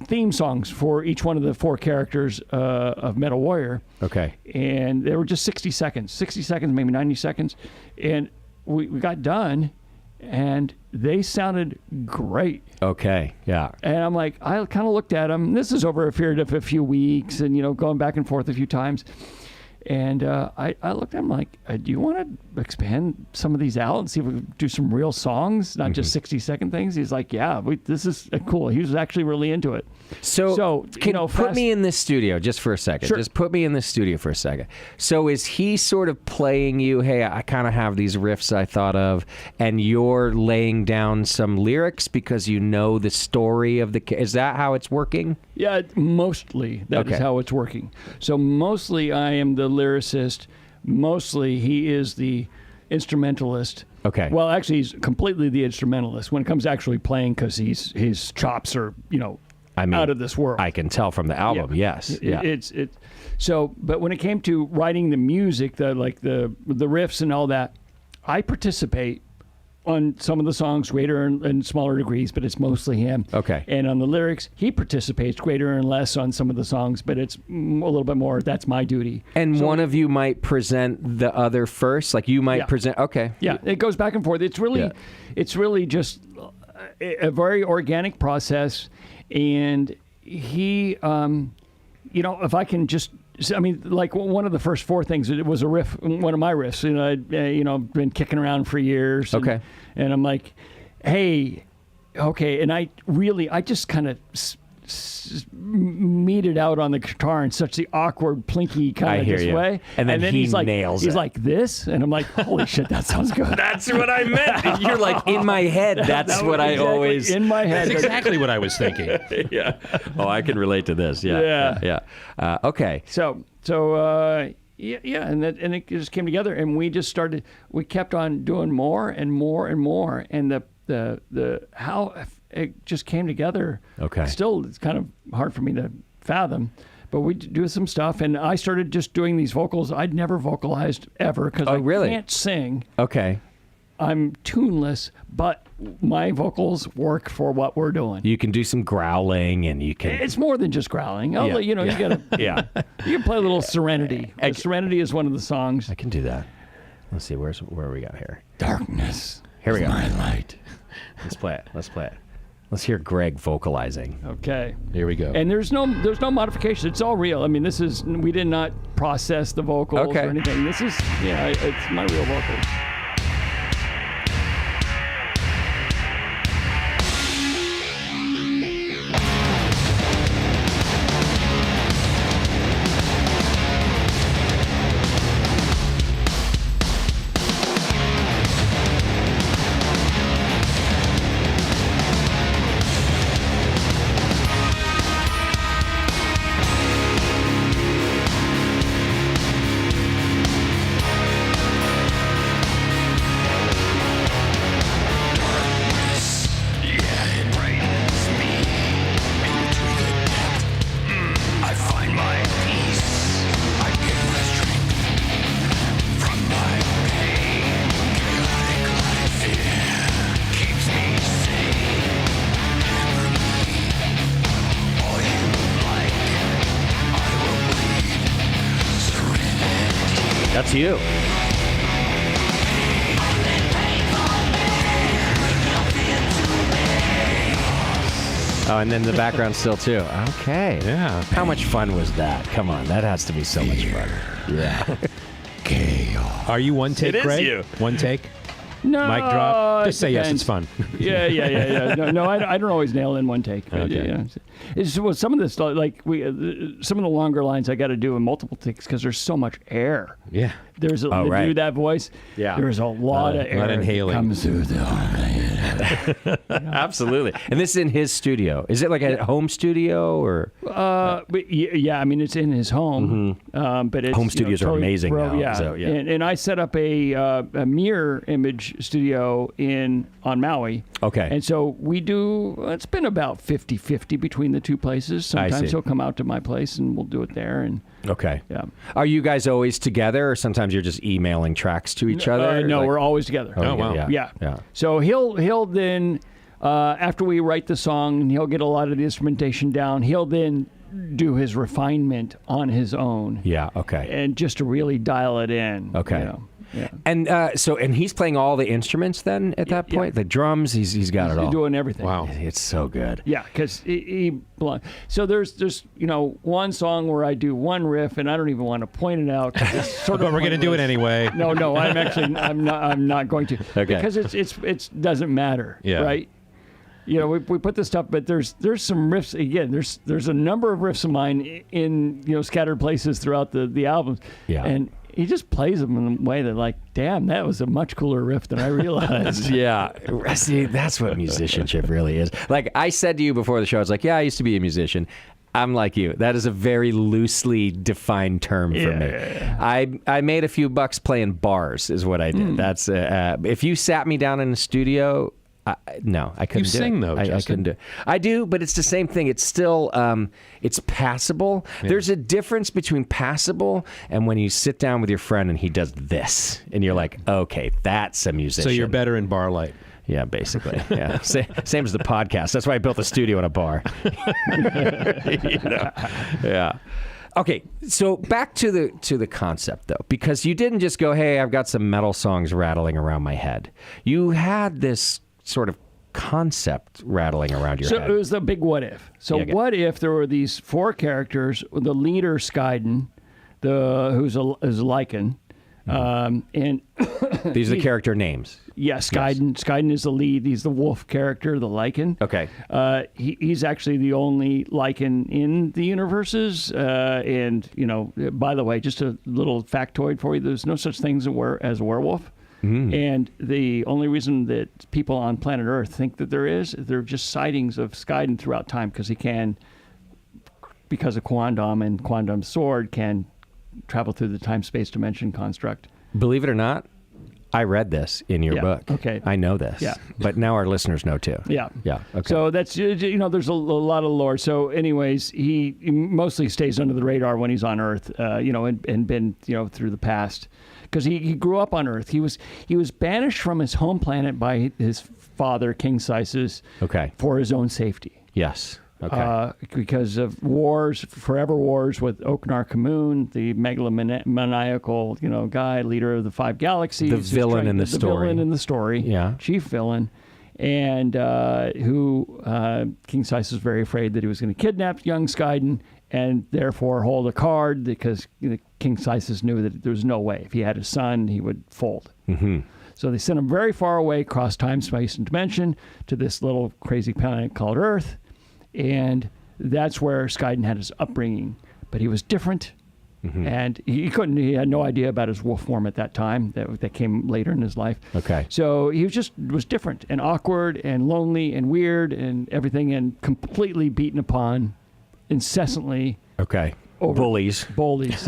theme songs for each one of the 4 characters of Metal Warrior. Okay. And they were just 60 seconds, maybe 90 seconds. And we got done, and they sounded great. Okay. Yeah. And I'm like, I kind of looked at them. This is over a period of a few weeks, and, you know, going back and forth a few times. And I looked at him like, do you want to expand some of these out and see if we can do some real songs, not just 60-second things? He's like, yeah, this is cool. He was actually really into it. So you can know, put me in this studio just for a second. Sure. Just put me in this studio for a second. So is he sort of playing you, hey, I kind of have these riffs I thought of, and you're laying down some lyrics because you know the story of is that how it's working? Yeah, mostly that is Okay. how it's working. So mostly I am the lyricist. Mostly he is the instrumentalist. Okay. Well, actually, he's completely the instrumentalist when it comes to actually playing, because his chops are, you know, I mean, out of this world. I can tell from the album, yes. Yeah. So, but when it came to writing the music, the riffs and all that, I participate on some of the songs, greater and smaller degrees, but it's mostly him. Okay. And on the lyrics, he participates greater and less on some of the songs, but it's a little bit more. That's my duty. And So- one of you might present the other first, like you might Yeah. present. Okay. Yeah, it goes back and forth. It's really just a very organic process, and he, you know, if I can just, I mean, like one of the first 4 things, it was a riff, one of my riffs. You know, I'd been kicking around for years. Okay. And I'm like, hey, okay, and I just kind of meted out on the guitar in such the awkward, plinky kind I of hear this you. way. And then he he's like, nails he's it. like this, and I'm like, holy shit, that sounds good. That's what I meant. You're like, in my head, that's That what was I exactly always... in my head. That's exactly what I was thinking. yeah. Oh, I can relate to this. Yeah. Yeah. Okay. So yeah, and it just came together, and we just started. We kept on doing more and more and more, and the how it just came together. Okay. Still, it's kind of hard for me to fathom, but we do some stuff, and I started just doing these vocals. I'd never vocalized ever because I really? can't sing. Okay. I'm tuneless, but my vocals work for what we're doing. You can do some growling, and you can... It's more than just growling. Yeah, You gotta. Yeah. You can play a little Serenity. Serenity is one of the songs. I can do that. Let's see, where we got here? Darkness. Here we go. My light. Let's play it. Let's hear Greg vocalizing. Okay. Here we go. And there's no modification. It's all real. I mean, we did not process the vocals Okay. or anything. This is, it's my real vocals. That's you. Oh, and then the background still too. Okay. Yeah. How much fun was that? Come on, that has to be so much fun. Yeah. Chaos. Are you one take, It is Greg? you. One take? No, Mic drop? it Just say yes, it's depends. fun. Yeah. No, I don't always nail in one take. But Okay. yeah. It's well, some of this, like some of the longer lines I got to do in multiple takes because there's so much air. Yeah. There's a Oh, to right. do that voice. Yeah. There's a lot of a air lot of inhaling. that comes through the. Absolutely. And this is in his studio. Is it like a home studio or? But yeah, I mean it's in his home, but it's, Home studios are amazing now, Yeah, so, yeah. And I set up a mirror image studio on Maui. Okay. And so we do. It's been about 50-50 between the two places. I Sometimes see. he'll come out to my place and we'll do it there. And Okay. yeah. Are you guys always together, or sometimes you're just emailing tracks to each other? No, Like- we're always together. Oh, wow. Yeah. Yeah. So he'll then after we write the song and he'll get a lot of the instrumentation down, he'll then do his refinement on his own. Yeah. Okay. And just to really dial it in. Okay. You know. Yeah. And and he's playing all the instruments then at that Yeah. point? The drums, he's got it all. He's doing everything. Wow. It's so good. Yeah, because he so there's one song where I do one riff and I don't even want to point it out. 'Cause it's sort But of we're going to do it pointless. anyway. No, I'm not going to. Okay. Because it's doesn't matter. Yeah. Right. We put this stuff, but there's some riffs again. There's a number of riffs of mine in scattered places throughout the albums. Yeah. And he just plays them in a way that like, damn, that was a much cooler riff than I realized. Yeah. See, that's what musicianship really is. Like I said to you before the show, I was like, yeah, I used to be a musician. I'm like you. That is a very loosely defined term for me. I made a few bucks playing bars is what I did. That's if you sat me down in the studio, no, I couldn't You do sing, it. though, I Justin. couldn't do it. I do, but it's the same thing. It's still, it's passable. Yeah. There's a difference between passable and when you sit down with your friend and he does this, and you're like, okay, that's a musician. So you're better in bar light. Yeah, basically. Yeah, same as the podcast. That's why I built a studio in a bar. Yeah. Okay, so back to the concept though, because you didn't just go, "Hey, I've got some metal songs rattling around my head." You had this sort of concept rattling around your So head. it was the big what if. So Yeah, what if there were these four characters, the leader Skyden, who's a Lycan, and These are the character names. yes, Skyden is the lead. He's the wolf character, the Lycan. Okay. He's actually the only Lycan in the universes. And by the way, just a little factoid for you: there's no such thing as a werewolf. And the only reason that people on planet Earth think that they're just sightings of Skyden throughout time because because of Quandam and Quandam's sword can travel through the time-space dimension construct. Believe it or not, I read this in your Yeah, book. okay. I know this. Yeah. But now our listeners know too. Yeah. Yeah. Okay. So that's, there's a lot of lore. So anyways, he mostly stays under the radar when he's on Earth, and been, through the past. Because he grew up on Earth. He was banished from his home planet by his father, King Sisis, Okay. for his own safety. Yes. Okay. Because of forever wars with Oknar Kamoon, the megalomaniacal, guy, leader of the Five Galaxies. The who's villain trying- in the story. villain in the story. Yeah. Chief villain. And who King Sisis was very afraid that he was going to kidnap young Skyden and therefore hold a card because King Sisis knew that there was no way. If he had a son, he would fold. Mm-hmm. So they sent him very far away across time, space, and dimension to this little crazy planet called Earth. And that's where Skyden had his upbringing. But he was different. Mm-hmm. And he had no idea about his wolf form at that time. That came later in his life. Okay. So he was different and awkward and lonely and weird and everything and completely beaten upon incessantly. Okay. Over Bullies.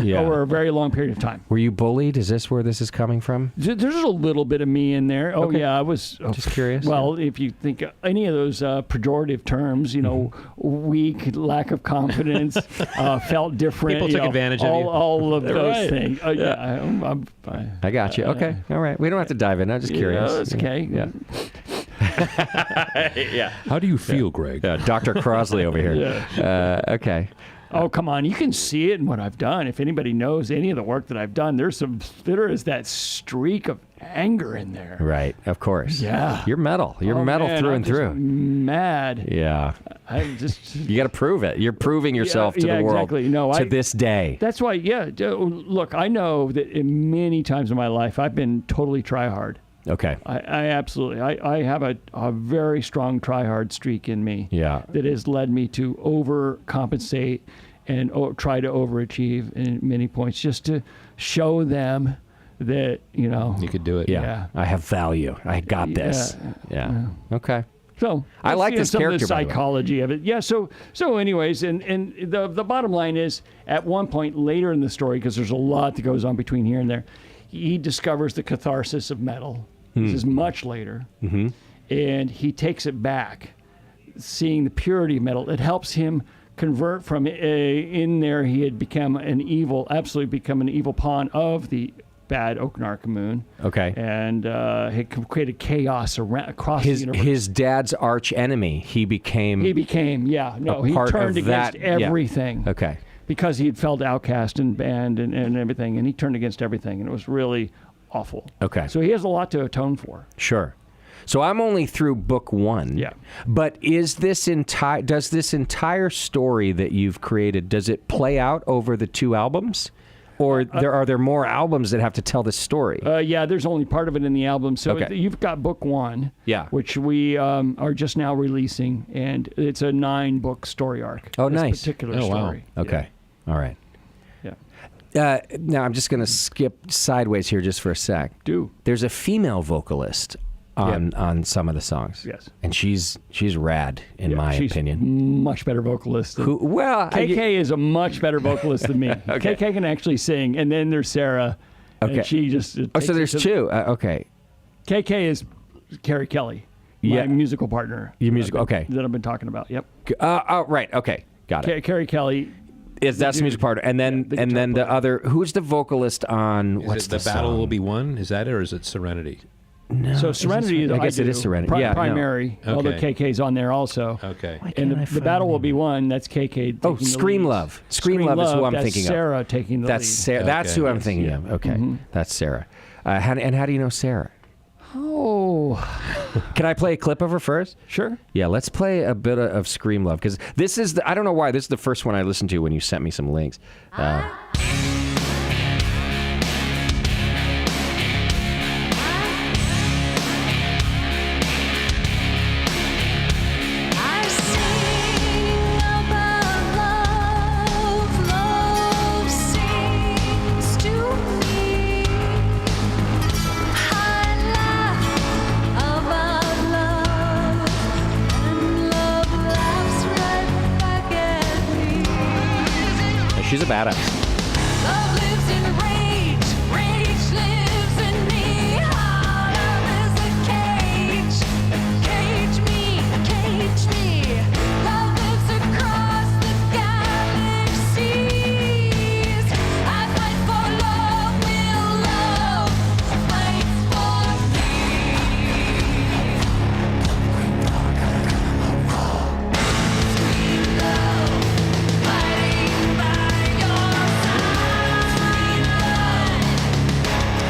Yeah. over a very long period of time. Were you bullied? Is this where this is coming from? There's a little bit of me in there. Oh, Okay. yeah, I was... Just curious. Well, if you think any of those pejorative terms, weak, lack of confidence, felt different. People took advantage of you. All of those Right. things. Yeah, I got you. Okay. All right. We don't have to dive in. I'm just curious. Yeah, it's okay. Yeah. Yeah. How do you feel, Greg? Dr. Crosley over here. Yeah. Okay. Oh, come on. You can see it in what I've done. If anybody knows any of the work that I've done, there is that streak of anger in there. Right, of course. Yeah. You're metal. You're metal man, through I'm and just through. mad. Yeah. I'm just... You got to prove it. You're proving yourself to the world exactly. No, to this day. That's why, look, I know that in many times in my life, I've been totally try-hard. Okay. I absolutely. I have a very strong try-hard streak in me. Yeah. That has led me to overcompensate and try to overachieve in many points, just to show them that you could do it. Yeah. I have value. I got this. Yeah. Okay. So I like this some character, of the by the way. psychology of it. Yeah. So anyways, and the bottom line is, at one point later in the story, because there's a lot that goes on between here and there, he discovers the catharsis of metal. This is much later, and he takes it back, seeing the purity of metal. It helps him convert from in there he had become absolutely become an evil pawn of the bad Oknarka Moon. Okay. And had created chaos across the universe. His dad's arch enemy. He became. He turned against everything. Yeah. Okay. Because he had felt outcast and banned and everything, and he turned against everything, and it was really awful. Okay. So he has a lot to atone for. Sure. So I'm only through book 1. Yeah. But does this entire story that you've created, does it play out over the 2 albums? Or are there more albums that have to tell this story? There's only part of it in the album. So Okay. you've got book 1, which we are just now releasing, and it's a 9-book story arc. Oh, this nice. particular story. Wow. Okay. All right. Yeah. Now, I'm just going to skip sideways here just for a sec. Do. There's a female vocalist on some of the songs. Yes. And she's rad, in my she's opinion. Much better vocalist. KK is a much better vocalist than me. Okay. KK can actually sing, and then there's Sarah. Okay. And she just... so there's 2. Okay. KK is Carrie Kelly, my musical partner. Your musical, okay. That I've been talking about, yep. Right, okay. Got it. Carrie Kelly... That's the music partner. And then the other... Who's the vocalist on... Is it the battle song? will be won? Is that it, or is it Serenity? No. So Serenity, I guess it is Serenity. Primary, no. although Okay. KK's on there also. Okay. And the battle will be won. That's KK. Oh, Scream Love. Scream Love is who I'm thinking of. That's Sarah taking the lead. Sarah. That's who I'm thinking of. Okay, that's Sarah. How do you know Sarah? Oh, Can I play a clip of her first? sure. Yeah, let's play a bit of Scream Love, because this is I don't know why, this is the first one I listened to when you sent me some links. She's a badass. Love lives in rage, rage lives in me. Love is a cage, cage me. Love lives across the galaxies. I fight for love, will love fights for me. Sweet love, fighting by your side.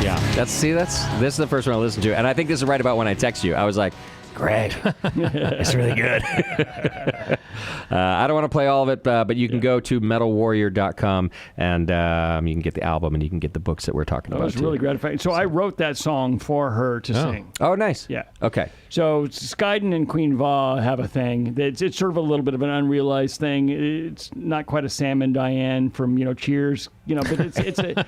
Yeah, this is the first one I listened to, and I think this is right about when I text you. I was like, Greg, it's really good. I don't want to play all of it, but you can go to metalwarrior.com, and you can get the album, and you can get the books that we're talking That about. was really gratifying. So I wrote that song for her to sing. Oh, nice. Yeah. Okay. So Skyden and Queen Va have a thing. It's sort of a little bit of an unrealized thing. It's not quite a Sam and Diane from Cheers, but it's a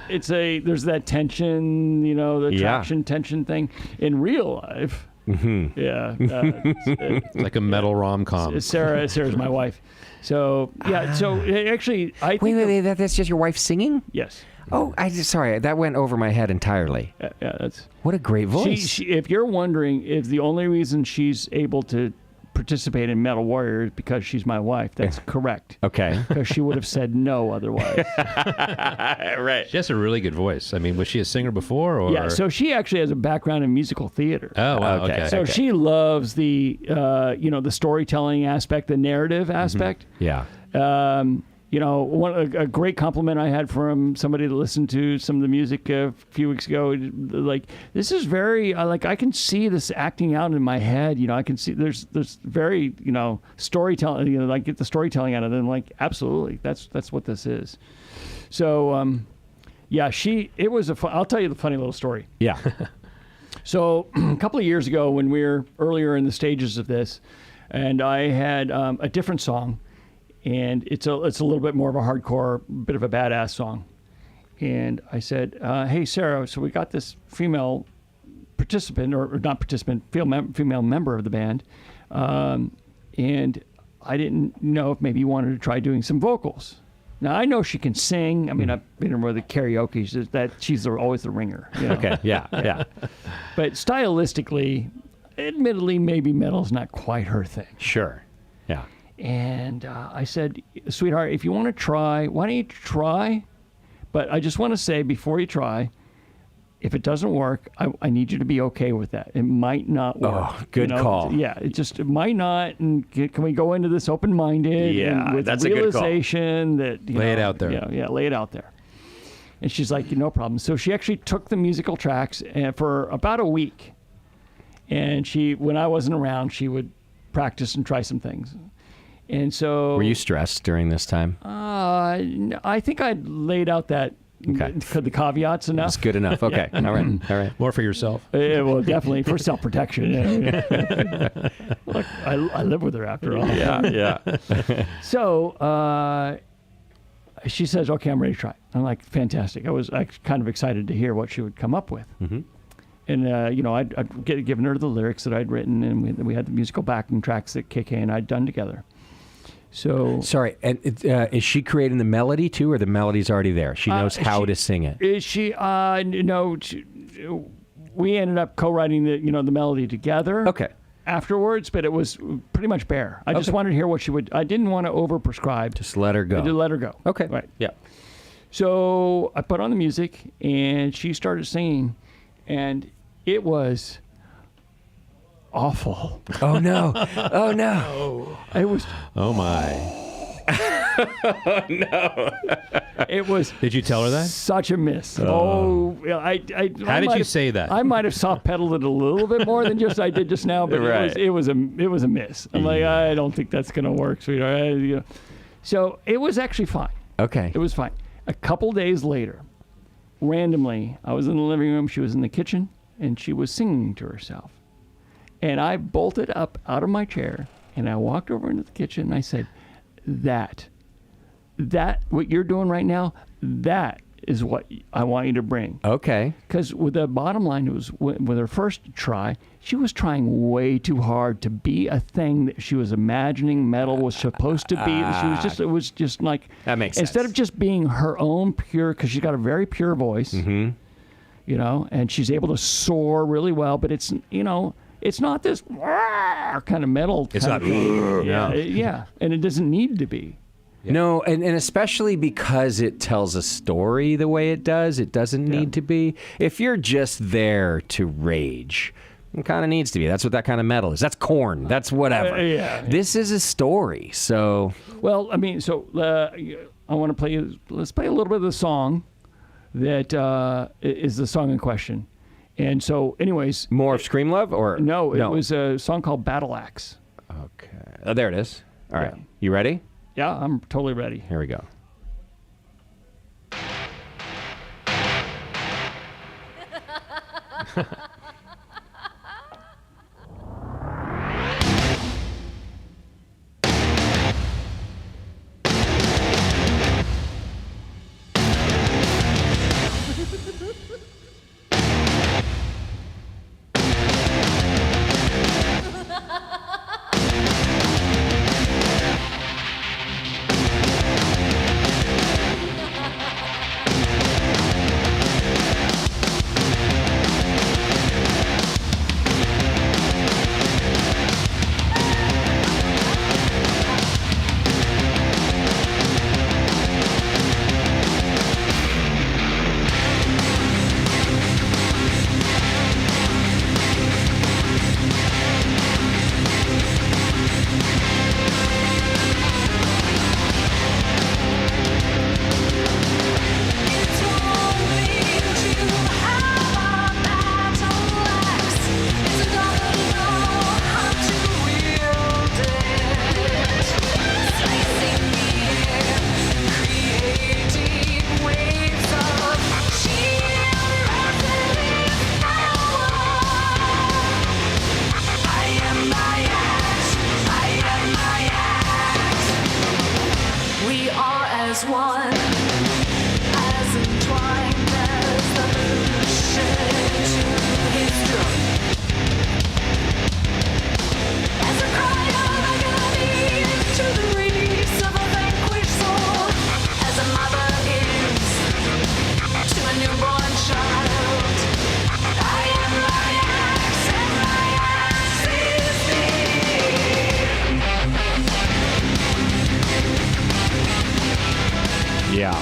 it's a there's that tension, the attraction tension thing in real life. Mm-hmm. Yeah. It's like a metal rom-com. Sarah's my wife. So yeah. So actually, I think Wait, that's just your wife singing? yes. Oh, sorry, that went over my head entirely. Yeah, that's. What a great voice. She, if you're wondering if the only reason she's able to participate in Metal Warrior is because she's my wife, that's correct. Okay. Because she would have said no otherwise. Right. She has a really good voice. I mean, was she a singer before? Or? Yeah, so she actually has a background in musical theater. Oh, wow. Okay. So she loves the the storytelling aspect, the narrative aspect. Yeah. You know, a great compliment I had from somebody that listened to some of the music a few weeks ago. Like, this is very like I can see this acting out in my head. You know, I can see there's very storytelling. You know, like get the storytelling out of it. And like, absolutely, that's what this is. So, yeah, it was I'll tell you the funny little story. Yeah. So a couple of years ago, when we were earlier in the stages of this, and I had a different song. And it's a little bit more of a hardcore, bit of a badass song. And I said, hey, Sarah, so we got this female participant, or not participant, female member of the band. And I didn't know if maybe you wanted to try doing some vocals. Now, I know she can sing. I mean, I've been in with the karaoke. She's always the ringer. You know? Okay. Yeah. Yeah. But stylistically, admittedly, maybe metal's not quite her thing. Sure. Yeah. And I said, sweetheart, if you want to try, why don't you try? But I just want to say before you try, if it doesn't work, I need you to be okay with that. It might not work. Oh, good call. Yeah, it might not. And can we go into this open-minded? Yeah, and with that's a good call. realization that Lay it out there. Yeah, lay it out there. And she's like, no problem. So she actually took the musical tracks for about a week. And when I wasn't around, she would practice and try some things. And so, Were you stressed during this time? I think I'd laid out the caveats enough. That's good enough. Okay. All right. All right. More for yourself. Well, definitely for self-protection. Yeah. Look, I live with her after all. Yeah. Yeah. So she says, "Okay, I'm ready to try." I'm like, "Fantastic!" I was kind of excited to hear what she would come up with. Mm-hmm. And I'd given her the lyrics that I'd written, and we had the musical backing tracks that KK and I'd done together. So Sorry, and is she creating the melody too, or the melody's already there? She knows how to sing it. Is she? No. We ended up co-writing the melody together. Okay. Afterwards, but it was pretty much bare. I just wanted to hear what she would. I didn't want to over-prescribe. Just let her go. I did let her go. Okay. Right. Yeah. So I put on the music, and she started singing, and it was awful. Oh no! Oh no! Oh. It was. Oh my! It was. Did you tell her that? Such a miss. I How did you say that? I might have soft pedaled it a little bit more than just I did just now, but Right. it was a miss. I'm like, I don't think that's gonna work, sweetheart. So it was actually fine. Okay. It was fine. A couple days later, randomly, I was in the living room. She was in the kitchen, and she was singing to herself. And I bolted up out of my chair, and I walked over into the kitchen, and I said, that what you're doing right now, that is what I want you to bring. Okay. Because with the bottom line, it was with her first try, she was trying way too hard to be a thing that she was imagining metal was supposed to be. It was just like, That makes instead sense. of just being her own pure, because she's got a very pure voice, and she's able to soar really well, but it's not this kind of metal. It's kind not. of, yeah, and it doesn't need to be. No, and especially because it tells a story the way it does, it doesn't need to be. If you're just there to rage, it kind of needs to be. That's what that kind of metal is. That's Korn. That's whatever. This is a story, so... Well, I mean, I want to play. Let's play a little bit of the song that is the song in question. And so, anyways... More of Scream Love, or... No, it was a song called Battle Axe. Okay. Oh, there it is. All right. Yeah. You ready? Yeah, I'm totally ready. Here we go. as one, as entwined as the ocean to his drum. As a cry of agony to the release of a vanquished soul, as a mother is to a newborn child. I am my axe, and my axe is me. Yeah.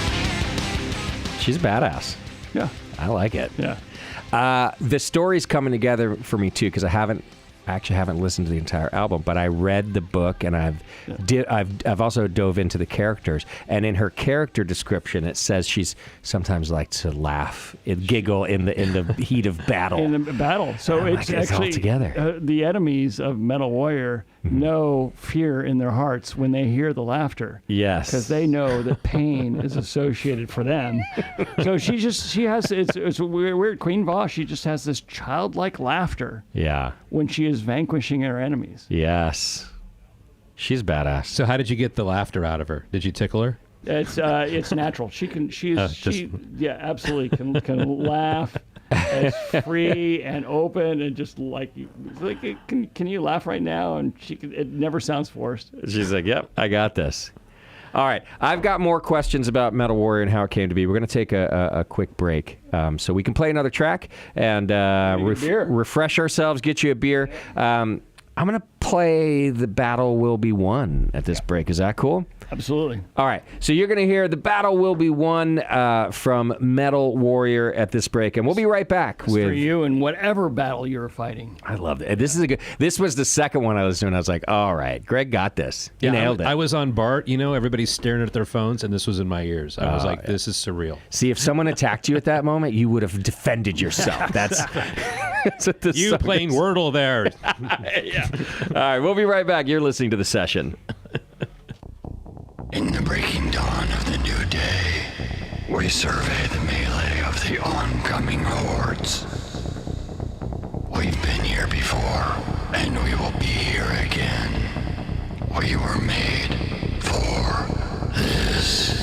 She's badass. Yeah. I like it. Yeah. The story's coming together for me too, because I actually haven't listened to the entire album, but I read the book and I've also dove into the characters. And in her character description, it says she's sometimes like to laugh, giggle in the heat of battle. In the battle. So I like it's it all actually together. The enemies of Metal Warrior know fear in their hearts when they hear the laughter. Yes. Because they know that pain is associated for them. So she has, it's weird. Queen Va, she just has this childlike laughter Yeah. when she is vanquishing her enemies. Yes. She's badass. So how did you get the laughter out of her? Did you tickle her? It's natural. She absolutely can laugh as free and open and just like can you laugh right now? And it never sounds forced. She's like, yep, I got this. All right. I've got more questions about Metal Warrior and how it came to be. We're going to take a quick break so we can play another track and refresh ourselves, get you a beer. I'm going to play The Battle Will Be Won at this break. Is that cool? Absolutely. All right. So you're going to hear The Battle Will Be Won from Metal Warrior at this break. And we'll be right back with... For you in whatever battle you're fighting. I love it. This was the second one I was doing. I was like, all right, Greg got this. He nailed it. I was on BART, everybody's staring at their phones, and this was in my ears. I was like, this is surreal. See, if someone attacked you at that moment, you would have defended yourself. That's what this You song playing is. Wordle there. Yeah. All right, we'll be right back. You're listening to The Session. In the breaking dawn of the new day, we survey the melee of the oncoming hordes. We've been here before, and we will be here again. We were made for this.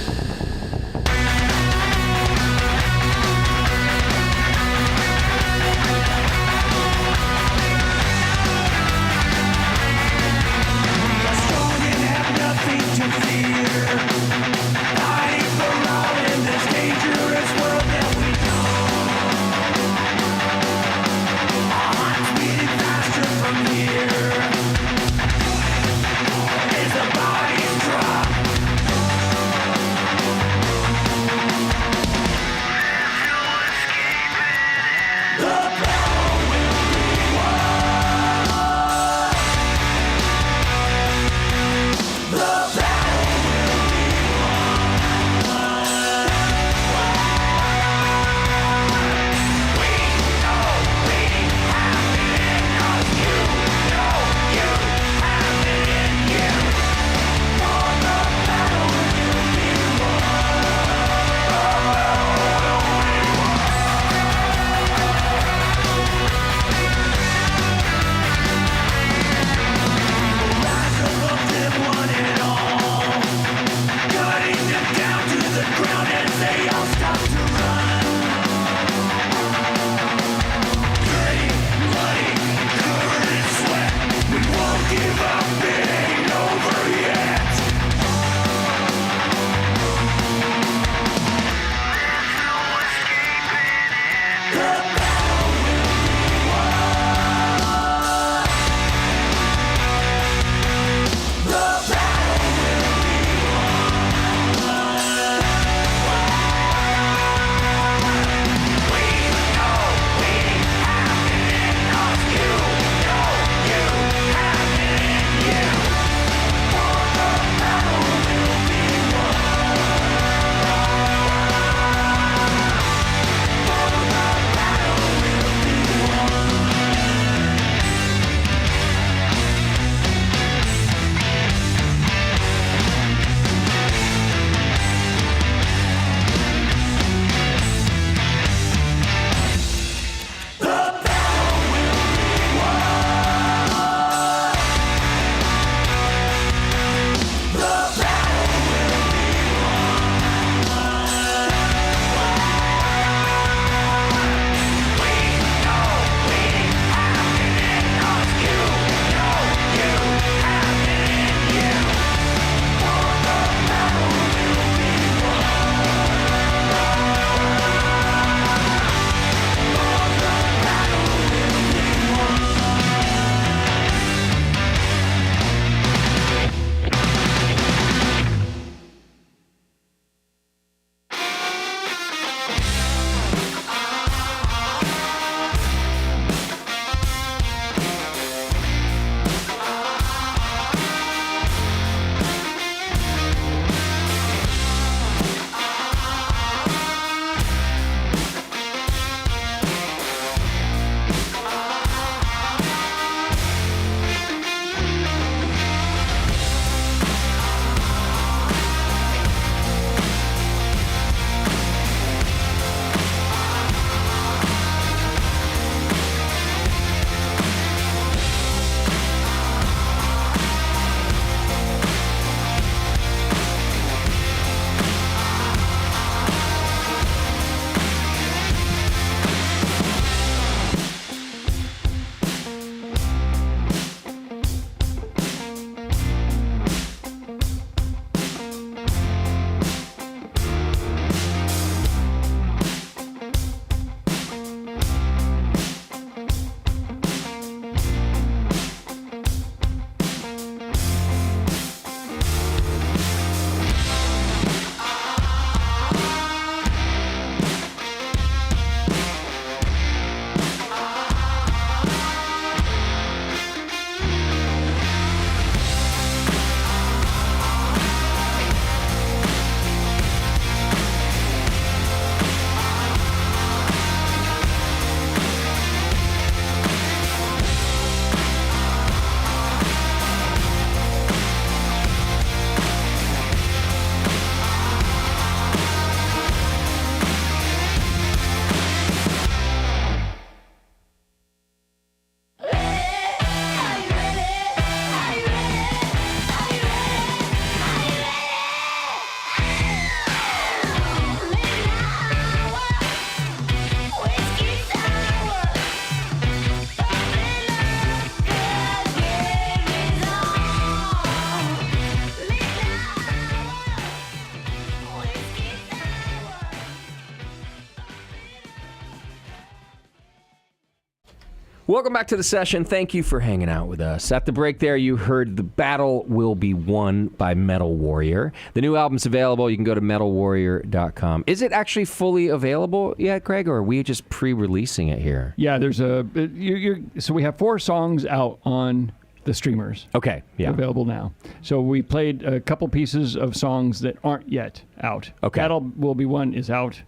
Welcome back to the session. Thank you for hanging out with us. At the break there, you heard The Battle Will Be Won by Metal Warrior. The new album's available. You can go to metalwarrior.com. Is it actually fully available yet, Greg, or are we just pre-releasing it here? Yeah, there's so we have 4 songs out on the streamers. Okay, yeah. Available now. So we played a couple pieces of songs that aren't yet out. Okay. Battle Will Be Won is out.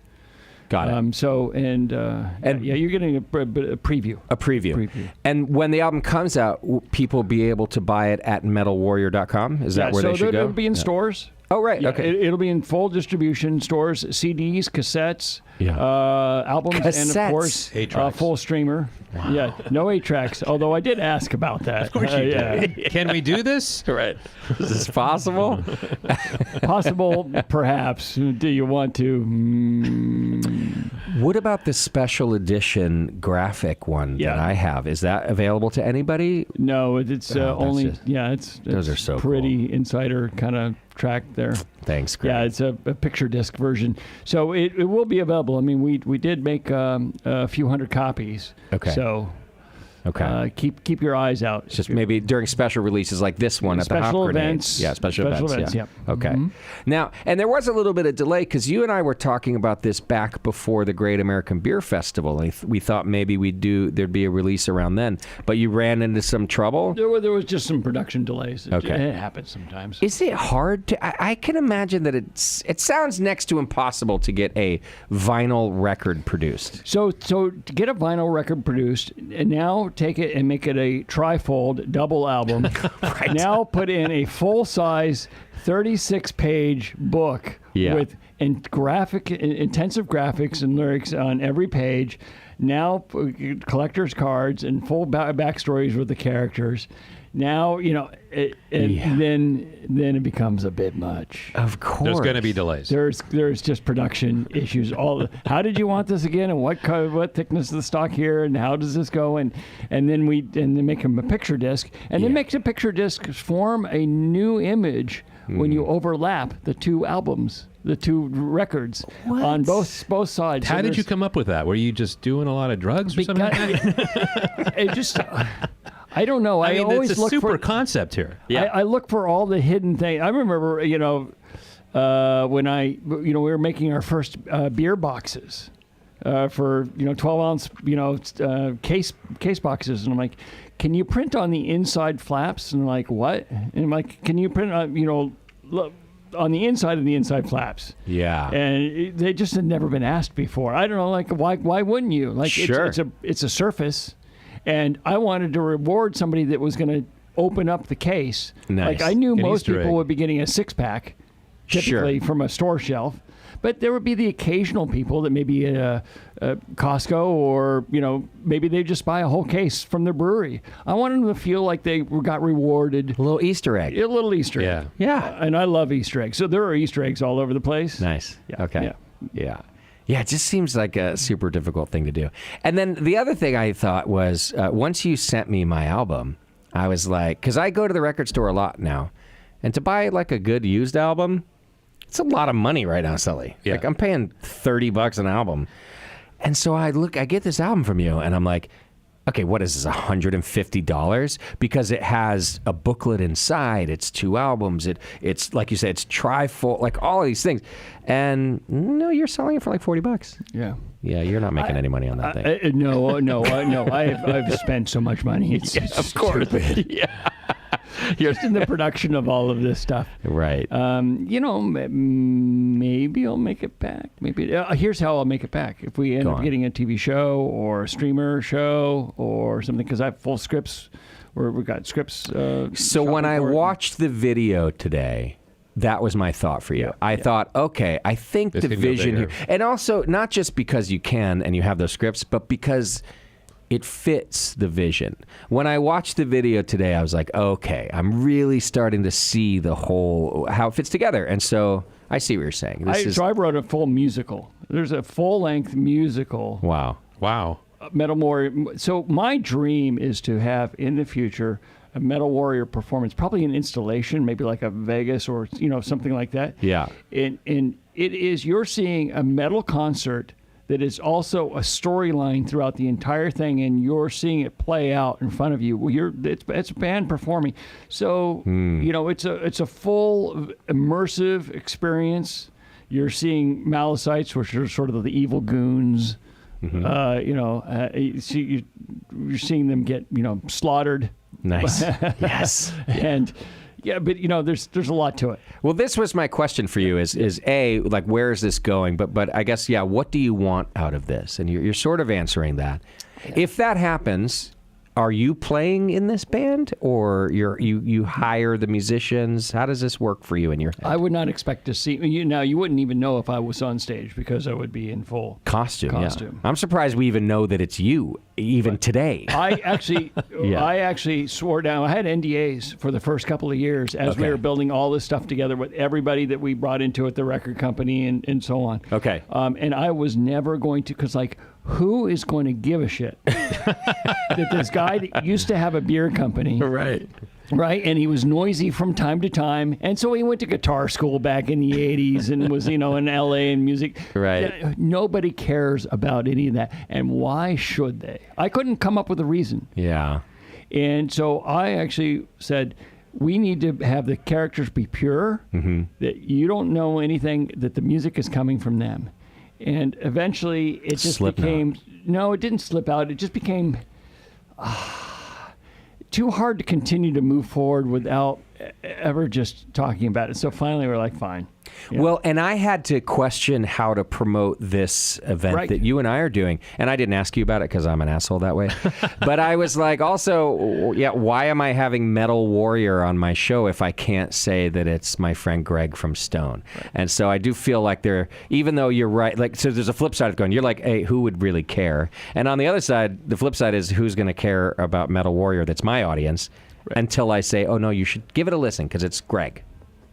Got it. Yeah, you're getting a preview. A preview. And when the album comes out, will people be able to buy it at metalwarrior.com? Is that where they should go? It'll be in stores. Oh, right. Yeah, Okay. It'll be in full distribution stores, CDs, cassettes, albums, and Cassettes. of course, 8-tracks. Full streamer. Wow. Yeah, no 8-tracks, although I did ask about that. Of course you did. Can we do this? Right. Is this possible? Possible, perhaps. Do you want to? What about the special edition graphic one that I have? Is that available to anybody? No, it's only. It's those are so pretty insider kind of track there. Thanks, Greg. Yeah, it's a picture disc version, so it will be available. I mean, we did make a few hundred copies. Okay. So. Okay. Keep your eyes out. It's just maybe during special releases like this one at the Hop Special Grenade. events. Yeah, special events. Yeah. Yep. Okay. Now, and there was a little bit of delay because you and I were talking about this back before the Great American Beer Festival. We thought maybe there'd be a release around then, but you ran into some trouble. There was just some production delays. Okay. It happens sometimes. Is it hard to? I can imagine that it sounds next to impossible to get a vinyl record produced. So to get a vinyl record produced, and now take it and make it a trifold double album. Right. Now put in a full-size 36-page book with intensive graphics and lyrics on every page. Now collector's cards and full backstories with the characters. Now, then it becomes a bit much. Of course. There's going to be delays. There's just production issues. How did you want this again? And what thickness of the stock here? And how does this go? And then make them a picture disc. And then make the picture disc form a new image when you overlap the 2 albums, the 2 records on both sides. How did you come up with that? Were you just doing a lot of drugs or something like that? It just... I don't know. I mean, always it's a look super for concept here. Yeah. I look for all the hidden things. I remember, when we were making our first beer boxes for 12-ounce case boxes, and I'm like, can you print on the inside flaps? And I'm like, what? And I'm like, can you print on on the inside of the inside flaps? Yeah. And they just had never been asked before. I don't know, like why wouldn't you? Like sure. It's a surface. And I wanted to reward somebody that was going to open up the case. Nice. Like I knew An most Easter people egg. would be getting a 6-pack, typically from a store shelf. But there would be the occasional people that maybe at a Costco or, maybe they just buy a whole case from the brewery. I wanted them to feel like they got rewarded. A little Easter egg. A little Easter egg. Yeah. And I love Easter eggs. So there are Easter eggs all over the place. Nice. Yeah. Okay. Yeah. Yeah, it just seems like a super difficult thing to do. And then the other thing I thought was, once you sent me my album, I was like, because I go to the record store a lot now, and to buy like a good used album, it's a lot of money right now, Sully. Yeah. Like I'm paying $30 an album. And so I get this album from you, and I'm like, okay, what is this, $150? Because it has a booklet inside. It's 2 albums. It's like you said, it's trifold, like all of these things. And no, you're selling it for like $40. Yeah. Yeah, you're not making any money on that thing. No. I've spent so much money. It's Of course. stupid. Yeah. Just in the production of all of this stuff. Right. Maybe I'll make it back. Maybe here's how I'll make it back. If we end Go up on. getting a TV show or a streamer show or something, because I have full scripts, or we've got scripts. So when I watched the video today, that was my thought for you. I thought, okay, I think This the can go vision here, bigger. and also not just because you can and you have those scripts, but because it fits the vision. When I watched the video today, I was like, okay, I'm really starting to see the whole, how it fits together. And so I see what you're saying. So I wrote a full musical. There's a full-length musical. Wow. Metal Warrior. So my dream is to have in the future a Metal Warrior performance, probably an installation, maybe like a Vegas or something like that. Yeah. And it is, you're seeing a metal concert that is also a storyline throughout the entire thing, and you're seeing it play out in front of you. Well, it's a band performing, so it's a full immersive experience. You're seeing Malicites, which are sort of the evil goons. You're seeing them get slaughtered. Nice. Yes. And yeah, but there's a lot to it. Well, this was my question for you: is A, like, where is this going? But I guess, yeah, what do you want out of this? And you're sort of answering that. Yeah. If that happens, are you playing in this band, or you hire the musicians? How does this work for you in your head? I would not expect to see you. Now, you wouldn't even know if I was on stage because I would be in full costume. Yeah. I'm surprised we even know that it's you even today. I actually swore down. I had NDAs for the first couple of years as we were building all this stuff together with everybody that we brought into it, the record company and so on. Okay. And I was never going to, because who is going to give a shit that this guy that used to have a beer company, right, and he was noisy from time to time, and so he went to guitar school back in the 80s and was in LA and music, right? Nobody cares about any of that, and why should they? I couldn't come up with a reason. Yeah. And so I actually said, we need to have the characters be pure, that you don't know anything, that the music is coming from them. And eventually it just became, no, it didn't slip out. It just became too hard to continue to move forward without ever just talking about it. So finally we're like, fine. Yeah. Well, and I had to question how to promote this event that you and I are doing. And I didn't ask you about it because I'm an asshole that way. But I was like, also, why am I having Metal Warrior on my show if I can't say that it's my friend Greg from Stone? Right. And so I do feel like even though you're right, like, so there's a flip side of going, you're like, hey, who would really care? And on the other side, the flip side is who's going to care about Metal Warrior? That's my audience. Right. Until I say, oh, no, you should give it a listen because it's Greg.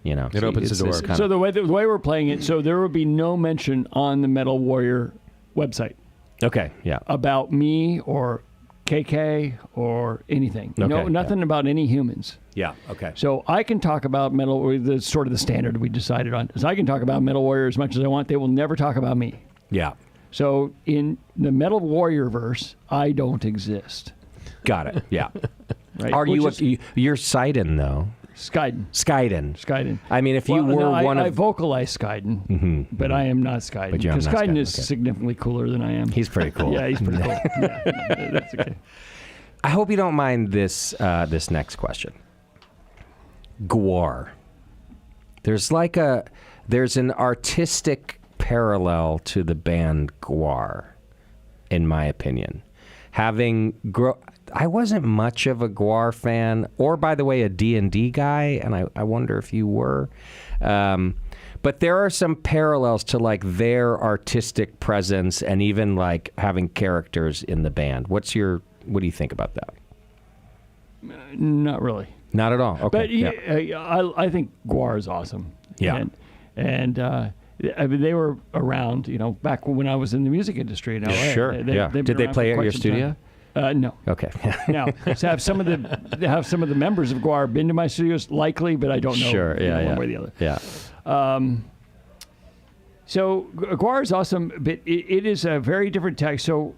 It opens the door. So the way we're playing it, so there will be no mention on the Metal Warrior website. Okay, yeah. About me or KK or anything. Okay, nothing about any humans. Yeah, okay. So I can talk about Metal Warrior, the sort of the standard we decided on. So I can talk about Metal Warrior as much as I want. They will never talk about me. Yeah. So in the Metal Warrior verse, I don't exist. Got it, yeah. Right? Are you're Sidon, though? Skyden. I mean, if you were one of... I vocalize Skyden, but I am not Skyden. Because Skyden is significantly cooler than I am. He's pretty cool. Yeah, he's pretty cool. Yeah, that's okay. I hope you don't mind this next question. Gwar. There's an artistic parallel to the band Gwar, in my opinion. I wasn't much of a Gwar fan, or, by the way, a D&D guy, and I wonder if you were. But there are some parallels to, like, their artistic presence and even, like, having characters in the band. What do you think about that? Not really. Not at all? Okay. But I think Gwar is awesome. Yeah. And I mean, they were around, back when I was in the music industry in LA. Sure, Did they play at your studio? No. Okay. Now, so have some of the members of Gwar been to my studios? Likely, but I don't know. Sure. One way or the other. Yeah. So Gwar is awesome, but it is a very different text. So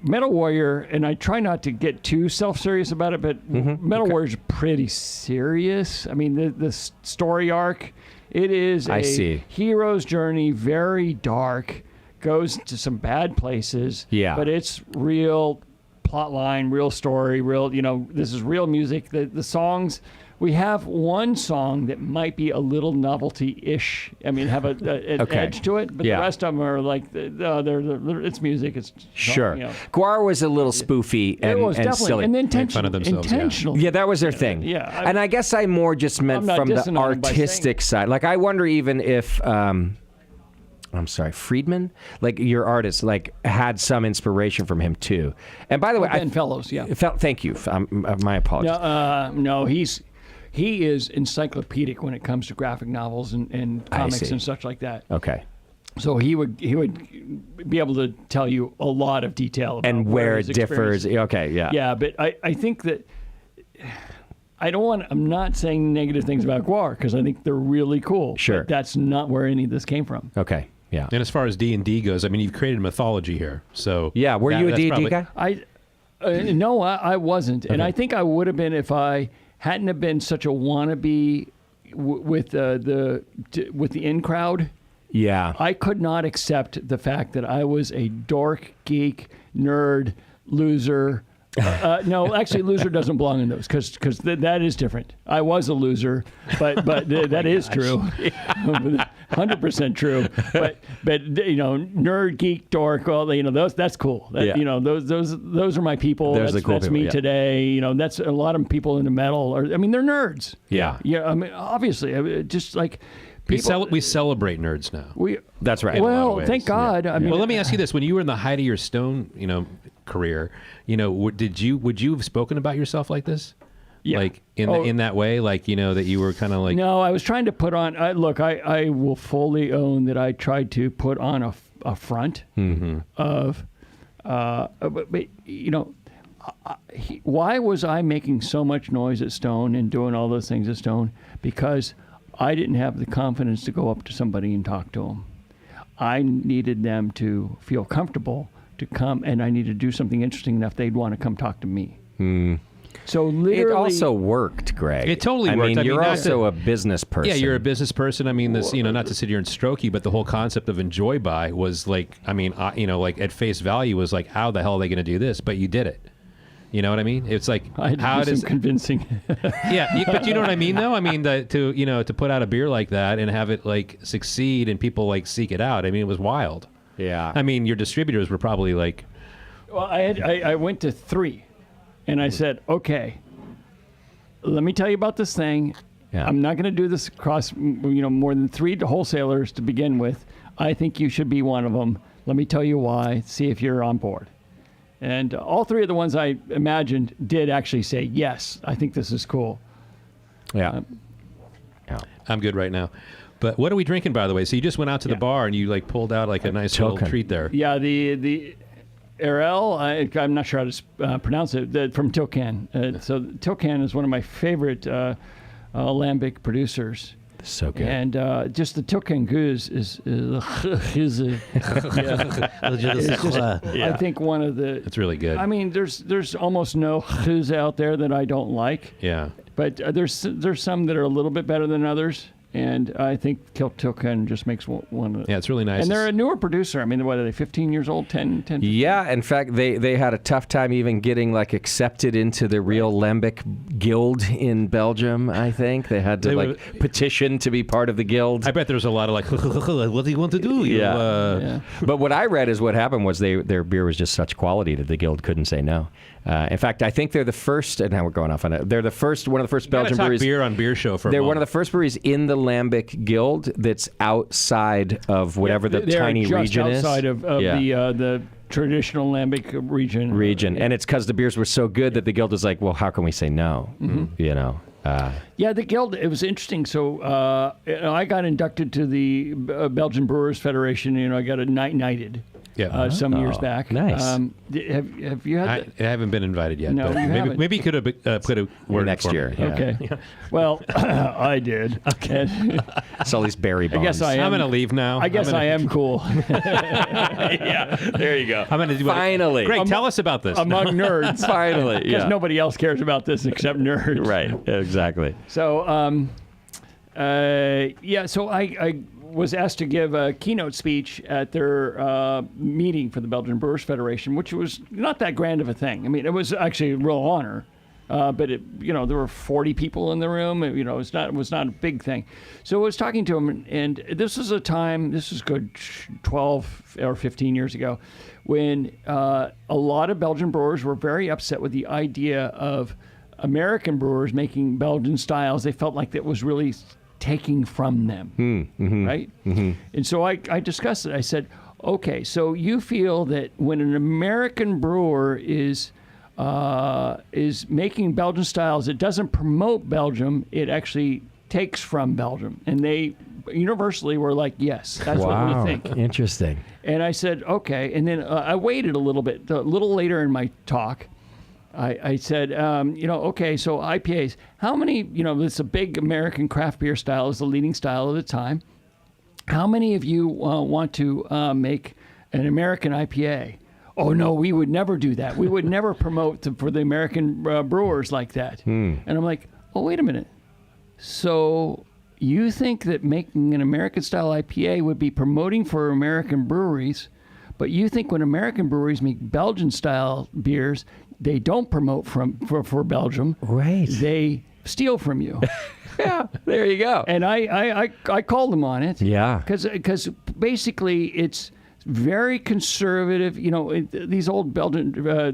Metal Warrior, and I try not to get too self-serious about it, but Metal Warrior is pretty serious. I mean, the story arc, it is a hero's journey, very dark. Goes to some bad places, but it's real plot line, real story, real, this is real music. The songs, we have one song that might be a little novelty-ish. I mean, have an edge to it, but the rest of them are like, it's music. It's sure. Gwar was a little spoofy and silly. And intentional. Yeah, that was their thing. Yeah. And I guess I more just meant from the artistic side. Like, I wonder even if... I'm sorry, Friedman, like your artist, like had some inspiration from him too. And by the way, Ben Fellows, yeah. Thank you. My apologies. No, he is encyclopedic when it comes to graphic novels and comics and such like that. Okay. So he would be able to tell you a lot of detail about and where it differs. Okay, yeah. Yeah, but I think that I'm not saying negative things about Gwar because I think they're really cool. Sure. But that's not where any of this came from. Okay. Yeah. And as far as D&D goes, I mean, you've created a mythology here. So Yeah. Were you a that's D&D probably- guy? No, I wasn't, and I think I would have been if I hadn't have been such a wannabe with the in crowd. Yeah. I could not accept the fact that I was a dork, geek, nerd, loser. No, actually, loser doesn't belong in those because that is different. I was a loser, but that is true, 100% true. But nerd, geek, dork, well, that's cool. Those are my people. Those are the cool that's people, me yeah. today. That's a lot of people in the metal. They're nerds. Yeah. Yeah. I mean, obviously, just like people. We celebrate nerds now. That's right. in a lot of Well, ways. thank God. I mean, Well, let me ask you this: when you were in the height of your Stone, career, would you have spoken about yourself like this? Yeah. Like in that way, like that you were kind of like. No, I was trying to put on. I will fully own that I tried to put on a front of, why was I making so much noise at Stone and doing all those things at Stone? Because I didn't have the confidence to go up to somebody and talk to them. I needed them to feel comfortable to come, and I needed to do something interesting enough they'd want to come talk to me. So literally, It also worked, Greg. It totally I worked. mean, I mean, you're not also to- a business person. Yeah, you're a business person. I mean, this, not to sit here and stroke you, but the whole concept of enjoy by was like, I mean, like at face value was like, how the hell are they going to do this? But you did it. You know what I mean? It's like, I had to how do does some convincing. but you know what I mean, though. I mean, to put out a beer like that and have it like succeed and people like seek it out. I mean, it was wild. Yeah. I mean, your distributors were probably like, Well, I went to 3, and I said, okay, let me tell you about this thing. Yeah. I'm not going to do this across more than 3 wholesalers to begin with. I think you should be one of them. Let me tell you why. See if you're on board. And all 3 of the ones I imagined did actually say, yes, I think this is cool. Yeah. I'm good right now. But what are we drinking, by the way? So you just went out to the bar and you like pulled out like a nice little Token. treat there. Yeah, the Arel, I'm not sure how to pronounce it, from Tilcan. So Tilcan is one of my favorite lambic producers. So good. And just the Tilcan Goose is I think one of the. It's really good. I mean, there's almost no goose out there that I don't like, Yeah. but there's some that are a little bit better than others, and I think Tilcan just makes one of. Yeah, it's really nice. And they're a newer producer. I mean, what are they? 15 years old? 10? Yeah, in fact, they had a tough time even getting like accepted into the real Lambic guild in Belgium. I think they had to They like were- petition to be part of the guild. I bet there's a lot of like, what do you want to do? You, Yeah. Yeah. But what I read is what happened was their beer was just such quality that the guild couldn't say no. In fact, I think they're the first. And now we're going off on it. They're one of the first Gotta Belgian talk breweries. beer on Beer Show for a They're one moment. of the first breweries in the Lambic Guild that's outside of whatever the They're tiny just region is. outside of the traditional lambic region. Region, and it's because the beers were so good that the guild is like, well, how can we say no? You know. Yeah, the guild. It was interesting. So I got inducted to the Belgian Brewers Federation. I got knighted. Yeah. Some years back. Nice. Have you had? I haven't been invited yet. No, but you haven't. maybe you could have put a word in Next for me. year. Yeah. Okay. Well, I did. Okay. It's all these berry bombs. I guess I am. I'm going to leave now. I guess I am cool Yeah, there you go. I'm going to do Finally. Greg, tell us about this. among nerds. Finally, Because yeah. nobody else cares about this except nerds. Right, exactly. So, so I was asked to give a keynote speech at their meeting for the Belgian Brewers Federation, which was not that grand of a thing. I mean, it was actually a real honor, but there were 40 people in the room. It was not a big thing. So I was talking to them, and this was a time. This was good 12 or 15 years ago, when a lot of Belgian brewers were very upset with the idea of American brewers making Belgian styles. They felt like that was really taking from them, right? And so I discussed it. I said, okay, so you feel that when an American brewer is making Belgian styles, it doesn't promote Belgium, it actually takes from Belgium. And they universally were like, yes, that's what we think. Interesting. And I said, okay. And then I waited a little bit. A little later in my talk, I said, okay, so IPAs, how many, it's a big American craft beer style, is the leading style of the time. How many of you want to make an American IPA? Oh, no, we would never do that. We would never promote for the American brewers like that. And I'm like, oh, wait a minute. So you think that making an American-style IPA would be promoting for American breweries, but you think when American breweries make Belgian-style beers, they don't promote for Belgium. Right. They steal from you. Yeah, there you go. And I called them on it. Yeah. Because basically it's very conservative. You know, these old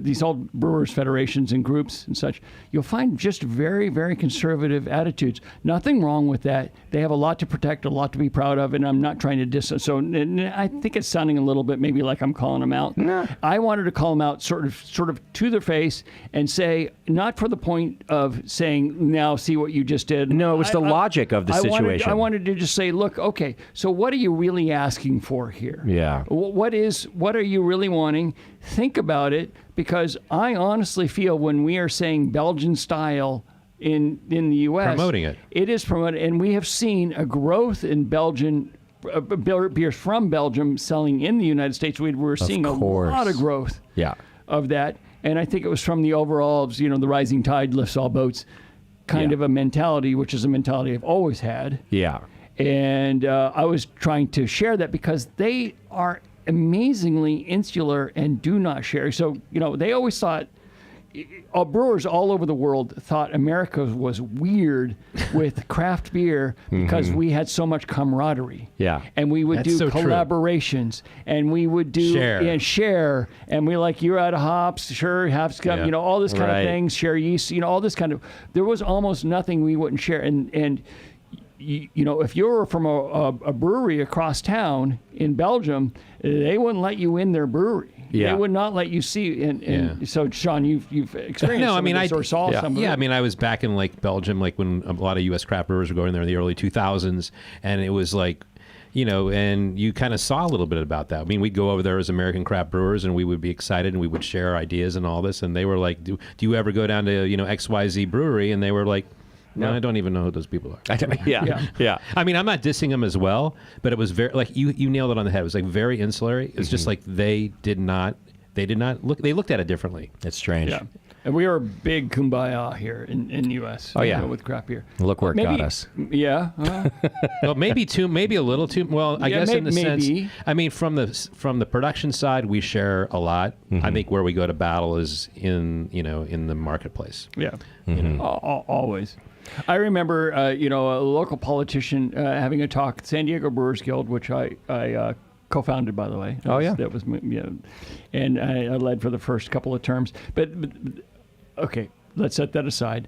these old brewers federations and groups and such, you'll find just very, very conservative attitudes. Nothing wrong with that. They have a lot to protect, a lot to be proud of, and I'm not trying to diss. So and I think it's sounding a little bit maybe like I'm calling them out. No. I wanted to call them out sort of to their face and say, not for the point of saying, now see what you just did. No, it was the logic of the situation. I wanted to just say, look, okay, so what are you really asking for here? Yeah. What are you really wanting? Think about it, because I honestly feel when we are saying Belgian style in the U.S., Promoting it. It is promoted, and we have seen a growth in Belgian beers from Belgium selling in the United States. We're seeing a lot of growth Yeah. of that, and I think it was from the overall, the rising tide lifts all boats kind of a mentality, which is a mentality I've always had. Yeah. And I was trying to share that because they are amazingly insular and do not share. So, they always thought, brewers all over the world thought America was weird with craft beer because we had so much camaraderie. Yeah. And we would That's do so true. collaborations, and we would do share. And we like, you're out of hops, sure, have some, Yeah. all this kind Right. of things, share yeast, all this kind of, there was almost nothing we wouldn't share. And if you're from a brewery across town in Belgium, they wouldn't let you in their brewery. Yeah. They would not let you see. And so, Sean, you've experienced No, I some mean, of this or saw some of it. I mean, I was back in Belgium, when a lot of U.S. craft brewers were going there in the early 2000s, and it was and you kind of saw a little bit about that. I mean, we'd go over there as American craft brewers, and we would be excited, and we would share ideas and all this, and they were like, do you ever go down to, XYZ brewery? And they were like, no, I don't even know who those people are. Yeah. I mean, I'm not dissing them as well, but it was very, you nailed it on the head. It was very insular. It's just they looked at it differently. It's strange. Yeah. And we are a big kumbaya here in the U.S. Oh, yeah. With craft beer. Look where it got us. Yeah. Well, maybe a little too. Well, I guess in the sense, maybe. I mean, from the production side, we share a lot. I think where we go to battle is in the marketplace. Yeah. Always. I remember, a local politician having a talk at San Diego Brewers Guild, which I co-founded, by the way. That was and I led for the first couple of terms. But okay, let's set that aside.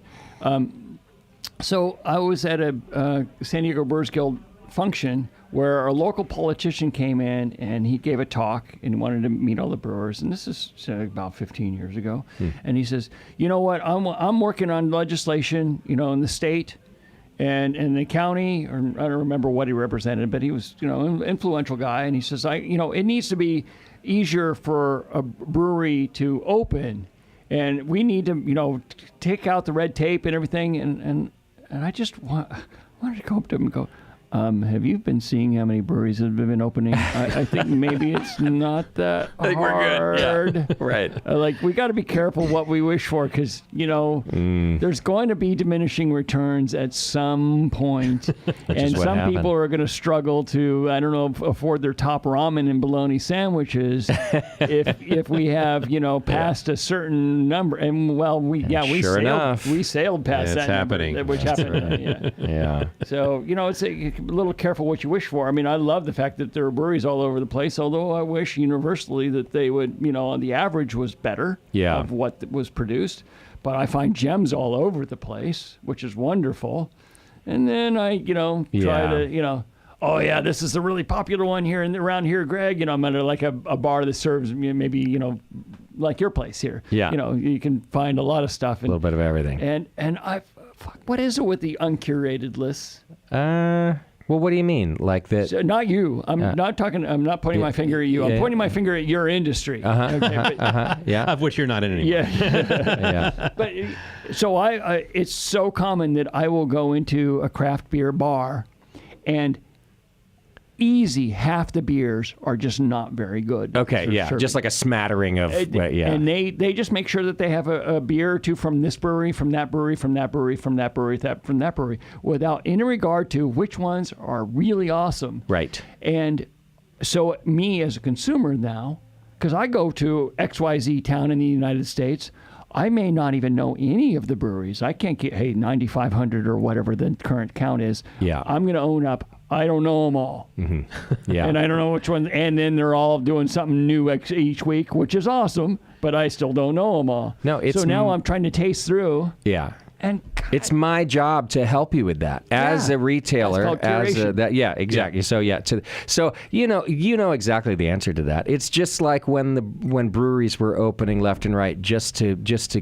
So I was at a San Diego Brewers Guild function where a local politician came in and he gave a talk and he wanted to meet all the brewers. And this is about 15 years ago. And he says, you know what, I'm working on legislation, in the state and in the county, or I don't remember what he represented, but he was, an influential guy. And he says, it needs to be easier for a brewery to open. And we need to, take out the red tape and everything. And I just wanted to go up to him and go, have you been seeing how many breweries have been opening? I think maybe it's not that hard. We're good. Yeah. Right. We got to be careful what we wish for, because, there's going to be diminishing returns at some point. And some people are going to struggle to, afford their top ramen and bologna sandwiches if we have, past a certain number. And, we sailed past that happening. number, which happened. Yeah. So, it's a little careful what you wish for. I mean, I love the fact that there are breweries all over the place, although I wish universally that they would, the average was better of what was produced. But I find gems all over the place, which is wonderful. And then I, try to, oh yeah, this is a really popular one here and around here, Greg. I'm at a bar that serves maybe, like your place here. Yeah. You can find a lot of stuff. A little bit of everything. And what is it with the uncurated lists? Well, what do you mean? Like that? So, not you. I'm not talking. I'm not pointing my finger at you. I'm pointing my finger at your industry. Yeah. Of which you're not in anymore. Yeah. But so it's so common that I will go into a craft beer bar, and easy half the beers are just not very good. Okay, for yeah, serving. just like a smattering of yeah. And they just make sure that they have a beer or two from this brewery, from that brewery, from that brewery, from that brewery, from that brewery, without any regard to which ones are really awesome. Right. And so me as a consumer now, because I go to XYZ town in the United States, I may not even know any of the breweries. I can't get, 9,500 or whatever the current count is. Yeah. I'm going to own up. I don't know them all. Yeah. And I don't know which one. And then they're all doing something new each week, which is awesome, but I still don't know them all. No, it's so now I'm trying to taste through. Yeah. And It's my job to help you with that as Yeah. a retailer. That's called curation. Yeah, exactly. Yeah. So you know exactly the answer to that. It's just like when breweries were opening left and right just to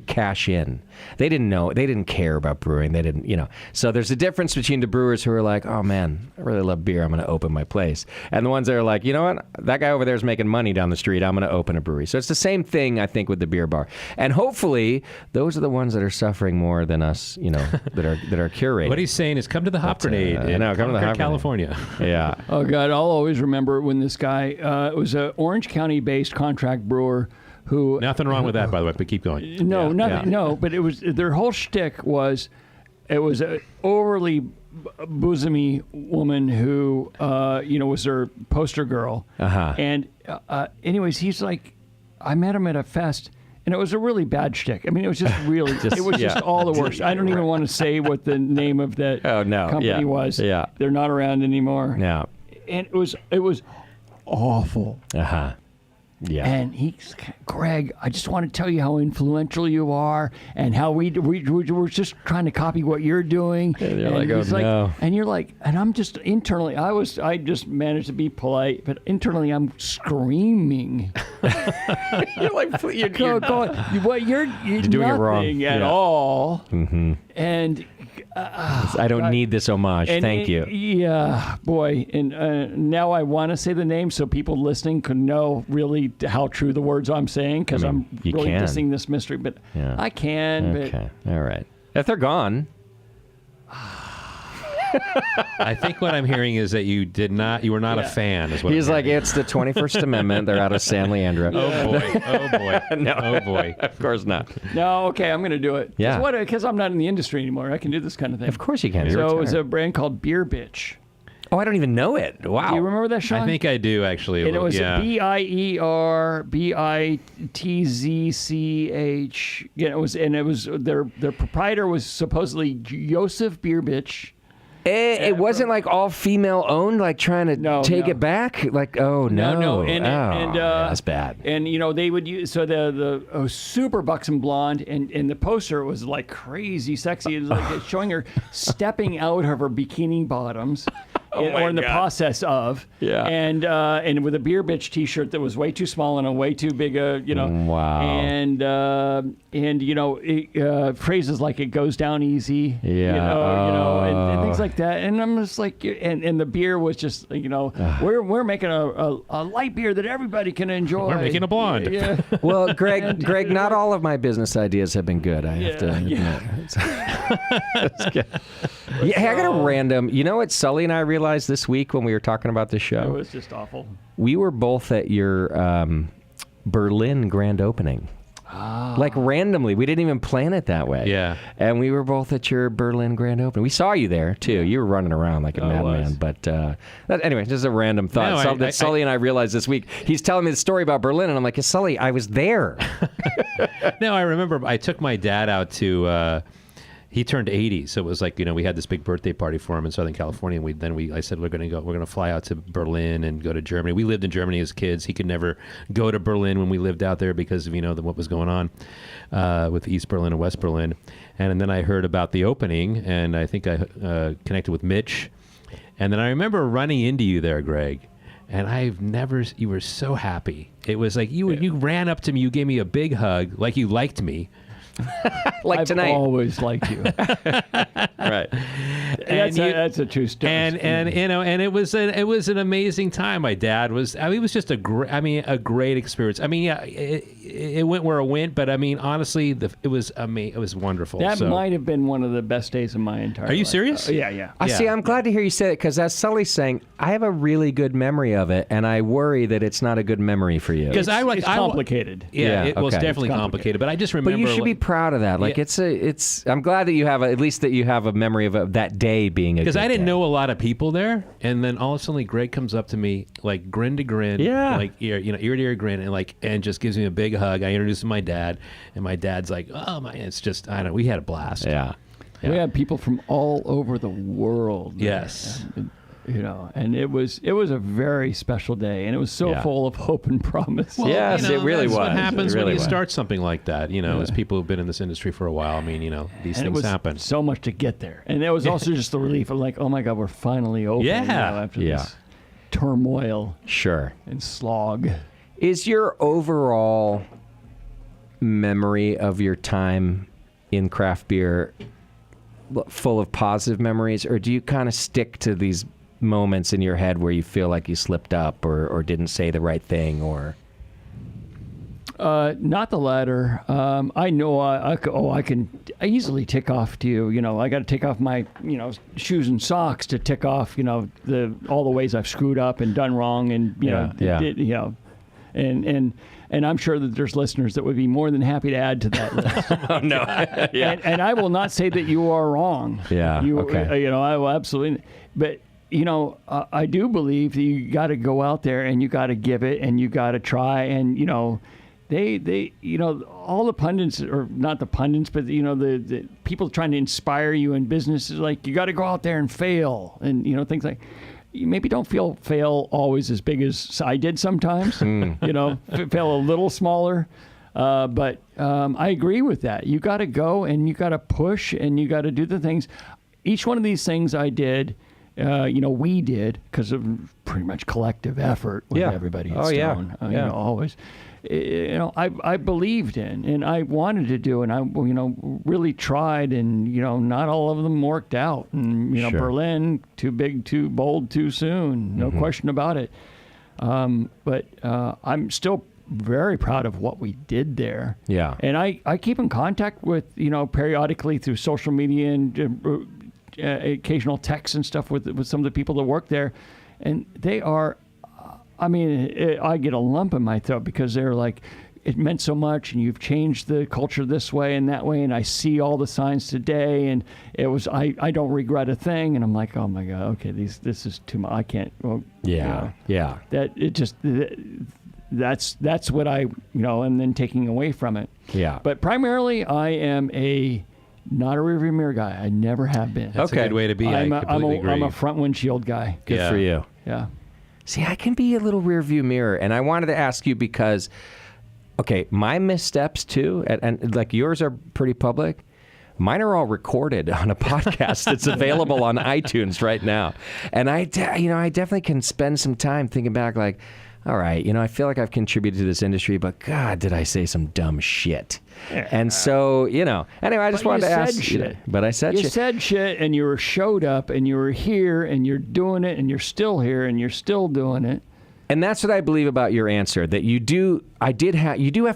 cash in. They didn't care about brewing. They didn't, So there's a difference between the brewers who are like, oh man, I really love beer. I'm going to open my place, and the ones that are like, you know what, that guy over there is making money down the street. I'm going to open a brewery. So it's the same thing, I think, with the beer bar. And hopefully, those are the ones that are suffering more than us, that are curating. What he's saying is come to the Hop Grenade in come to the Concord, Hop Grenade. California. Yeah. Oh God, I'll always remember when this guy, it was a Orange County-based contract brewer who. Nothing wrong with that, by the way, but keep going. No, Yeah. nothing. No, but it was their whole shtick was, it was a overly bosomy woman who, was their poster girl. Uh-huh. And anyways, he's like, I met him at a fest. And it was a really bad shtick. I mean, it was just really, it was just all the worst. I don't even want to say what the name of that company was. Yeah. They're not around anymore. Yeah. And it was awful. Uh-huh. Yeah. And he's, Greg, I just want to tell you how influential you are and how we're just trying to copy what you're doing. And you're and like, oh, he's no. And you're like, and I'm just internally, I just managed to be polite, but internally I'm screaming. You're like, You're doing it wrong. nothing at Yeah. all. Mm-hmm. And I don't need this homage. Thank you. Yeah, boy. And now I want to say the name so people listening can know really how true the words I'm saying, because I'm you really can. dissing this mystery. But Yeah. I can. Okay. All right. If they're gone. I think what I'm hearing is that you were not a fan, is what He's I'm like, hearing. it's the 21st Amendment. They're out of San Leandro. Oh boy. Oh boy. No. Oh boy. Of course not. But no, okay, I'm going to do it. Yeah. Because I'm not in the industry anymore. I can do this kind of thing. Of course you can. You're So it was retired. a brand called Beer Bitch. Oh, I don't even know it. Wow. Do you remember that, Sean? I think I do actually. And it was yeah. BIERBITZCH. Yeah, it was their proprietor was supposedly Joseph Beer Bitch. It wasn't like all female owned, like trying to take it back. Like, oh no, No, and that's bad. And they would use the super buxom blonde, and the poster was like crazy sexy. It was like showing her stepping out of her bikini bottoms, or in the process of. Yeah. And with a Beer Bitch T-shirt that was way too small and a way too big Wow. And phrases like "it goes down easy," Yeah. and things like that. And I'm just like, and the beer was just, we're making a light beer that everybody can enjoy. We're making a blonde. Yeah. Well, Greg, not all of my business ideas have been good. I have to admit. Hey, I got a random. You know what Sully and I realized this week when we were talking about this It show? was just awful. We were both at your Berlin grand opening. Like randomly. We didn't even plan it that way. Yeah. And we were both at your Berlin grand opening. We saw you there, too. You were running around like a madman. But anyway, just a random thought that Sully and I realized this week. He's telling me the story about Berlin, and I'm like, hey, Sully, I was there. No, I remember I took my dad out to he turned 80, so it was like, we had this big birthday party for him in Southern California, and I said we're going to fly out to Berlin and go to Germany. We lived in Germany as kids. He could never go to Berlin when we lived out there because of what was going on with East Berlin and West Berlin. And then I heard about the opening, and I think I connected with Mitch, and then I remember running into you there, Greg. And you were so happy. It was like you ran up to me, you gave me a big hug, like you liked me. Like I've tonight. always liked you. Right. That's a true story. And you know, and it was an amazing time. My dad was. I mean, it was just a great experience. I mean, yeah, it went where it went, but I mean, honestly, it was amazing. It was wonderful. That might have been one of the best days of my entire life. Are you serious? Yeah. I see. I'm glad to hear you say it because, as Sully's saying, I have a really good memory of it, and I worry that it's not a good memory for you. Because It's complicated. Yeah, it was okay. definitely complicated. But I just remember. But you should be proud of that. Like it's. I'm glad that you have at least that you have a memory of that day being a. Because I didn't day. know a lot of people there, and then all of a sudden, Greg comes up to me, like grin to grin, like ear to ear grin, and just gives me a big hug. I introduced him to my dad, and my dad's like, "Oh my!" It's just I don't know. We had a blast. Yeah. We had people from all over the world. Yes. You know, and it was a very special day, and it was so full of hope and promise. Well, Yes, you know, it really that's was. what happens It really when you was. start something like that. You know, as people who've been in this industry for a while. I mean, you know, these And it things was happen. so much to get there, and there was also just the relief of like, oh my God, we're finally open. Yeah. you know, after this turmoil Sure. and slog. Is your overall memory of your time in craft beer full of positive memories, or do you kind of stick to these moments in your head where you feel like you slipped up or didn't say the right thing or? Not the latter. I know I can easily tick off to you. You know, I got to take off my shoes and socks to tick off all the ways I've screwed up and done wrong and and I'm sure that there's listeners that would be more than happy to add to that list. Oh no! Yeah. And I will not say that you are wrong. Yeah, okay. I will absolutely. But I do believe that you got to go out there and you got to give it and you got to try and they all the pundits, or not the pundits, but the people trying to inspire you in business is like, you got to go out there and fail and things like. You maybe don't fail always as big as I did sometimes. Fail a little smaller. But I agree with that. You got to go and you got to push and you got to do the things. Each one of these things I did, we did because of pretty much collective effort with everybody at Stone. Always. I believed in and I wanted to do and I really tried and not all of them worked out and Sure. Berlin, too big, too bold, too soon, no question about it. But I'm still very proud of what we did there. Yeah. And I keep in contact with periodically through social media and occasional texts and stuff with some of the people that work there, and they are. I mean, I get a lump in my throat because they're like, it meant so much, and you've changed the culture this way and that way, and I see all the signs today, and it was, I don't regret a thing, and I'm like, oh my God, okay, this is too much, I can't. Well, Yeah. that it just that's what I and then taking away from it. Yeah. But primarily, I am not a rearview mirror guy. I never have been. That's a good way to be. I completely agree. I'm a front windshield guy. Good for you. Yeah. See, I can be a little rear view mirror, and I wanted to ask you because, okay, my missteps too, and like yours are pretty public. Mine are all recorded on a podcast that's available on iTunes right now, and I definitely can spend some time thinking back, like, all right, I feel like I've contributed to this industry, but God, did I say some dumb shit? And so, anyway, I just wanted to ask. Shit. But I said shit. You said shit, and you showed up, and you were here, and you're doing it, and you're still here, and you're still doing it. And that's what I believe about your answer, that you do have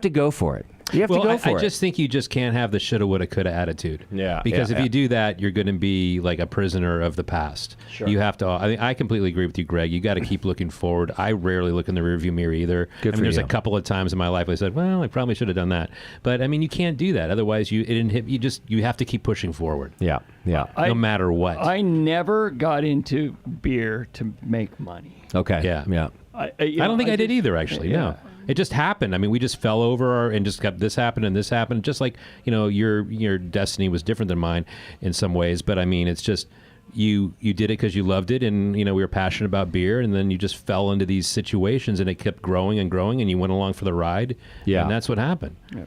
to go for it. You have to go for it. I just think you just can't have the shoulda, woulda, coulda attitude. Yeah. Because if you do that, you're going to be like a prisoner of the past. Sure. You have to. I completely agree with you, Greg. You got to keep looking forward. I rarely look in the rearview mirror either. Good for there's you. a couple of times in my life I said, well, I probably should have done that. But I mean, you can't do that. Otherwise, you have to keep pushing forward. Yeah. No matter what. I never got into beer to make money. Okay. Yeah. I don't think I did either, actually. Yeah. No. It just happened. I mean, we just fell over and just got this happened and this happened. Just like, your destiny was different than mine in some ways. But I mean, it's just you did it because you loved it, and we were passionate about beer, and then you just fell into these situations, and it kept growing and growing, and you went along for the ride. Yeah. And that's what happened. Yeah.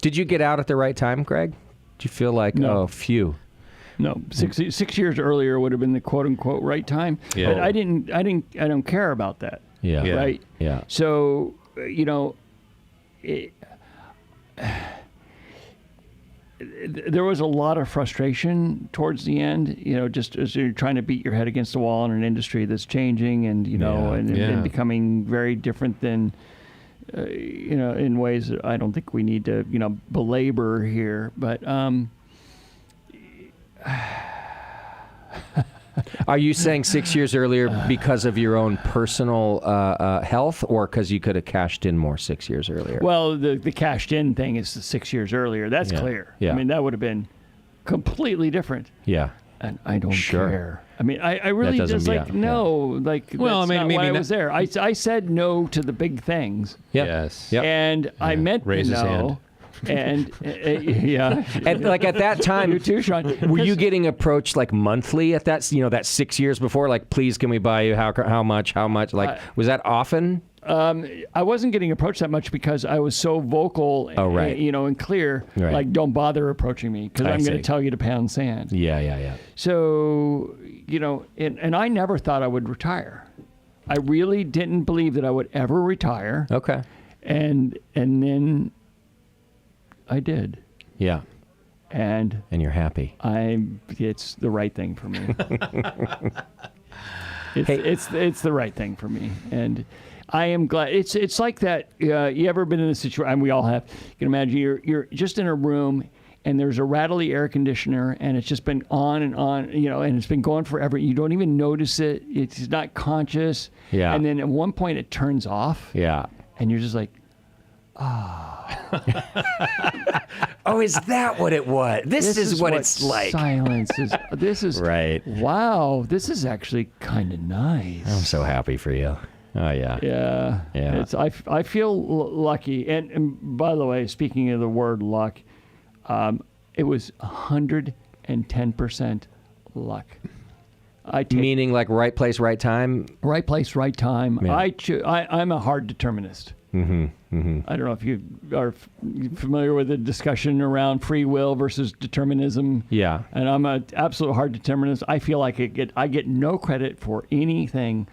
Did you get out at the right time, Greg? Do you feel like, No. oh, phew? No, 6 years earlier would have been the quote unquote right time. Yeah. But I don't care about that. Yeah. Yeah. Right. Yeah. So there was a lot of frustration towards the end, just as you're trying to beat your head against the wall in an industry that's changing and, and becoming very different than, in ways that I don't think we need to, belabor here. But Are you saying 6 years earlier because of your own personal health, or because you could have cashed in more 6 years earlier? Well, the cashed in thing is the 6 years earlier. That's clear. Yeah. I mean, that would have been completely different. Yeah. And I don't care. I mean, I really just no. That's not why I was there. I said no to the big things. Yep. Yes. Yep. And I meant Raise his no. hand. And yeah. And like at that time, You too, Sean. were you getting approached like monthly at that, that 6 years before? Like, please, can we buy you? How much? Like, was that often? I wasn't getting approached that much because I was so vocal, right. And clear. Right. Like, don't bother approaching me because I I'm going see. to tell you to pound sand. Yeah. So, and I never thought I would retire. I really didn't believe that I would ever retire. Okay. And then I did. Yeah. And you're happy. it's the right thing for me. It's the right thing for me. And I am glad. It's like that. You ever been in a situation? And we all have. You can imagine you're just in a room and there's a rattly air conditioner and it's just been on and on, and it's been going forever. You don't even notice it. It's not conscious. Yeah. And then at one point it turns off. Yeah. And you're just like, Oh, is that what it was? This is what it's like. Silence is. This is Right. Wow. This is actually kind of nice. I'm so happy for you. Oh, yeah. Yeah. Yeah. I feel lucky. And by the way, speaking of the word luck, it was 110% luck. Meaning like right place, right time? Right place, right time. Yeah. I'm a hard determinist. Mm-hmm. Mm-hmm. I don't know if you are familiar with the discussion around free will versus determinism. Yeah. And I'm an absolute hard determinist. I feel like I get no credit for anything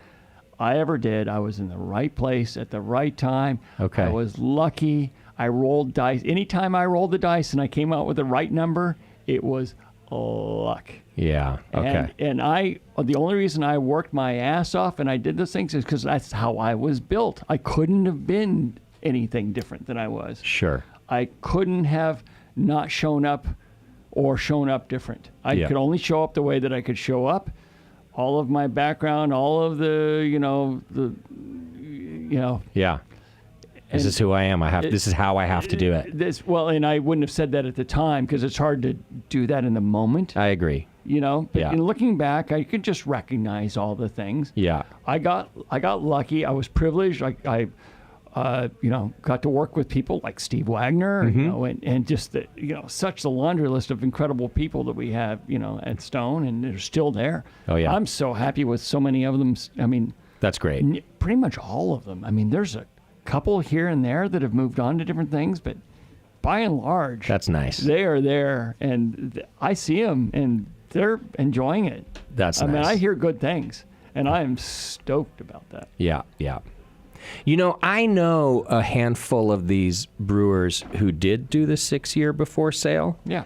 I ever did. I was in the right place at the right time. Okay. I was lucky. I rolled dice. Anytime I rolled the dice and I came out with the right number, it was luck. Yeah. Okay. And the only reason I worked my ass off and I did those things is because that's how I was built. I couldn't have been anything different than I was. Sure. I couldn't have not shown up or shown up different. I could only show up the way that I could show up. All of my background, all of the. Yeah. This is who I am. This is how I have to do it. And I wouldn't have said that at the time because it's hard to do that in the moment. I agree. But Yeah. in looking back, I could just recognize all the things. Yeah. I got lucky. I was privileged. I got to work with people like Steve Wagner, and just such the laundry list of incredible people that we have, at Stone, and they're still there. Oh, yeah. I'm so happy with so many of them. I mean, That's great. pretty much all of them. I mean, there's a couple here and there that have moved on to different things, but by and large, That's nice. they are there, and I see them, and they're enjoying it. That's I mean, nice. I hear good things, and I am stoked about that. Yeah. Yeah. I know a handful of these brewers who did do the 6 year before sale. Yeah.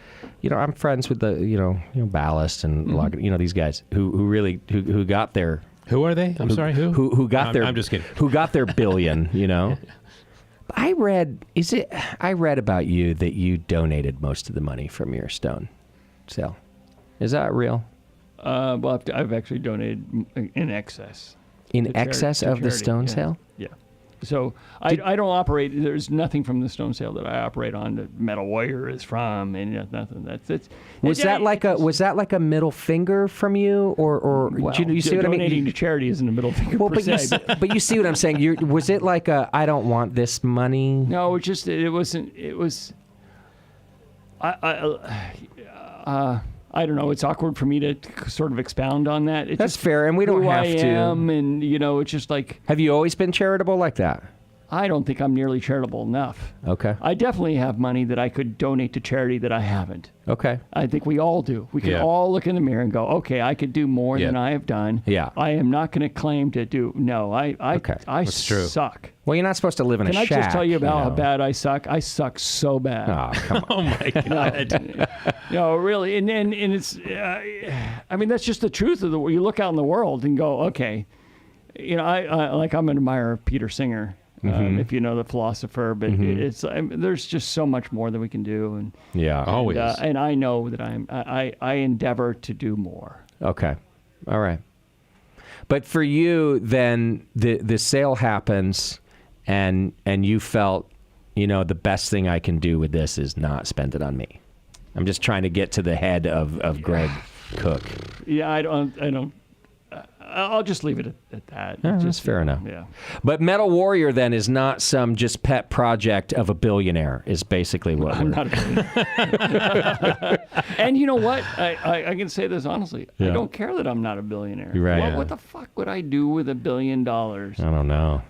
I'm friends with the, Ballast and a lot of, these guys who really got their. Who are they? I'm sorry, who? Who got their? I'm just kidding. Who got their billion? I read about you that you donated most of the money from your Stone sale. Is that real? Well, I've actually donated in excess. In excess of the charity, Stone yeah. sale? Yeah. So I don't operate. There's nothing from the Stone sale that I operate on that Metal Warrior is from, and nothing. Was that like a middle finger from you, or well, do you see what I mean? Donating to charity isn't a middle finger per se. But you see what I'm saying? Was it like I don't want this money? No, it wasn't. It was. I don't know. It's awkward for me to sort of expound on that. It's That's just fair, and we don't who have I to. am, and it's just like. Have you always been charitable like that? I don't think I'm nearly charitable enough. Okay. I definitely have money that I could donate to charity that I haven't. Okay. I think we all do. We can Yeah. all look in the mirror and go, okay, I could do more Yeah. than I have done. Yeah. I am not going to claim to do. No, I That's true. suck. Well, you're not supposed to live in Can a I shack. just tell you about how know. bad I suck? I suck so bad. Oh, come on. Oh my God. No, really, and it's. I mean, that's just the truth of the. You look out in the world and go, okay, you know, I'm an admirer of Peter Singer, if you know the philosopher, but there's just so much more that we can do, and Yeah. Always. and I know that I endeavor to do more. Okay. All right. But for you, then the sale happens, and you felt, you know, the best thing I can do with this is not spend it on me. I'm just trying to get to the head of Greg Koch. Yeah, I don't. I'll just leave it at that. Yeah, that's Just, fair enough. Yeah. But Metal Warrior then is not some just pet project of a billionaire. Is basically what I'm we're. not a billionaire. And you know what? I can say this honestly. I Yeah. don't care that I'm not a billionaire. You're right. What, Yeah. what the fuck would I do with $1 billion? I don't know.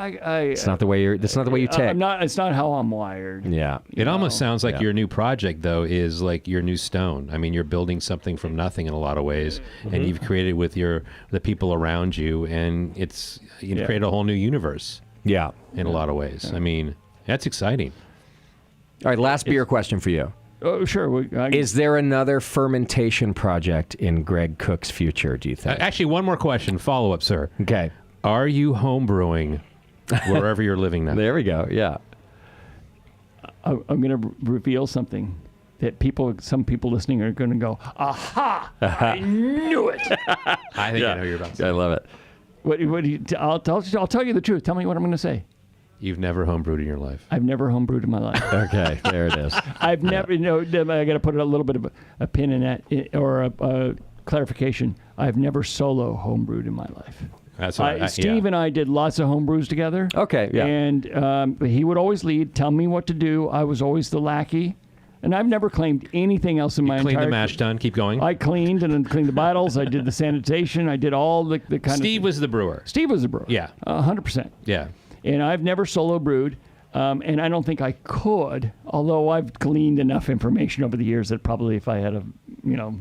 It's not the way you're. That's not the way you tick. I'm not. It's not how I'm wired. Yeah. It almost sounds like Yeah. your new project, though, is like your new Stone. I mean, you're building something from nothing in a lot of ways, and you've created with the people around you, and you've created a whole new universe Yeah. in a lot of ways. I mean, that's exciting. All right. Last beer question for you. Oh, sure. Is there another fermentation project in Greg Koch's future? Do you think? Actually, one more question, follow up, sir. Okay. Are you homebrewing wherever you're living now? There we go. Yeah. I'm going to reveal something that some people listening are going to go, aha! I knew it. I think I know you're about to say. I love it. What do you? I'll tell you the truth. Tell me what I'm going to say. You've never homebrewed in your life. I've never homebrewed in my life. Okay. There it is. I've never, I got to put a little bit of a pin in that, or a clarification. I've never solo homebrewed in my life. That's what Steve and I did lots of homebrews together. Okay. Yeah. And he would always lead, tell me what to do. I was always the lackey. And I've never claimed anything else in my Clean entire... the mash tun. Keep going. I cleaned and then cleaned the bottles. I did the sanitation. I did all the kind of... Steve was the brewer. Steve was a brewer. Yeah. 100%. Yeah. And I've never solo brewed. And I don't think I could, although I've gleaned enough information over the years that probably if I had a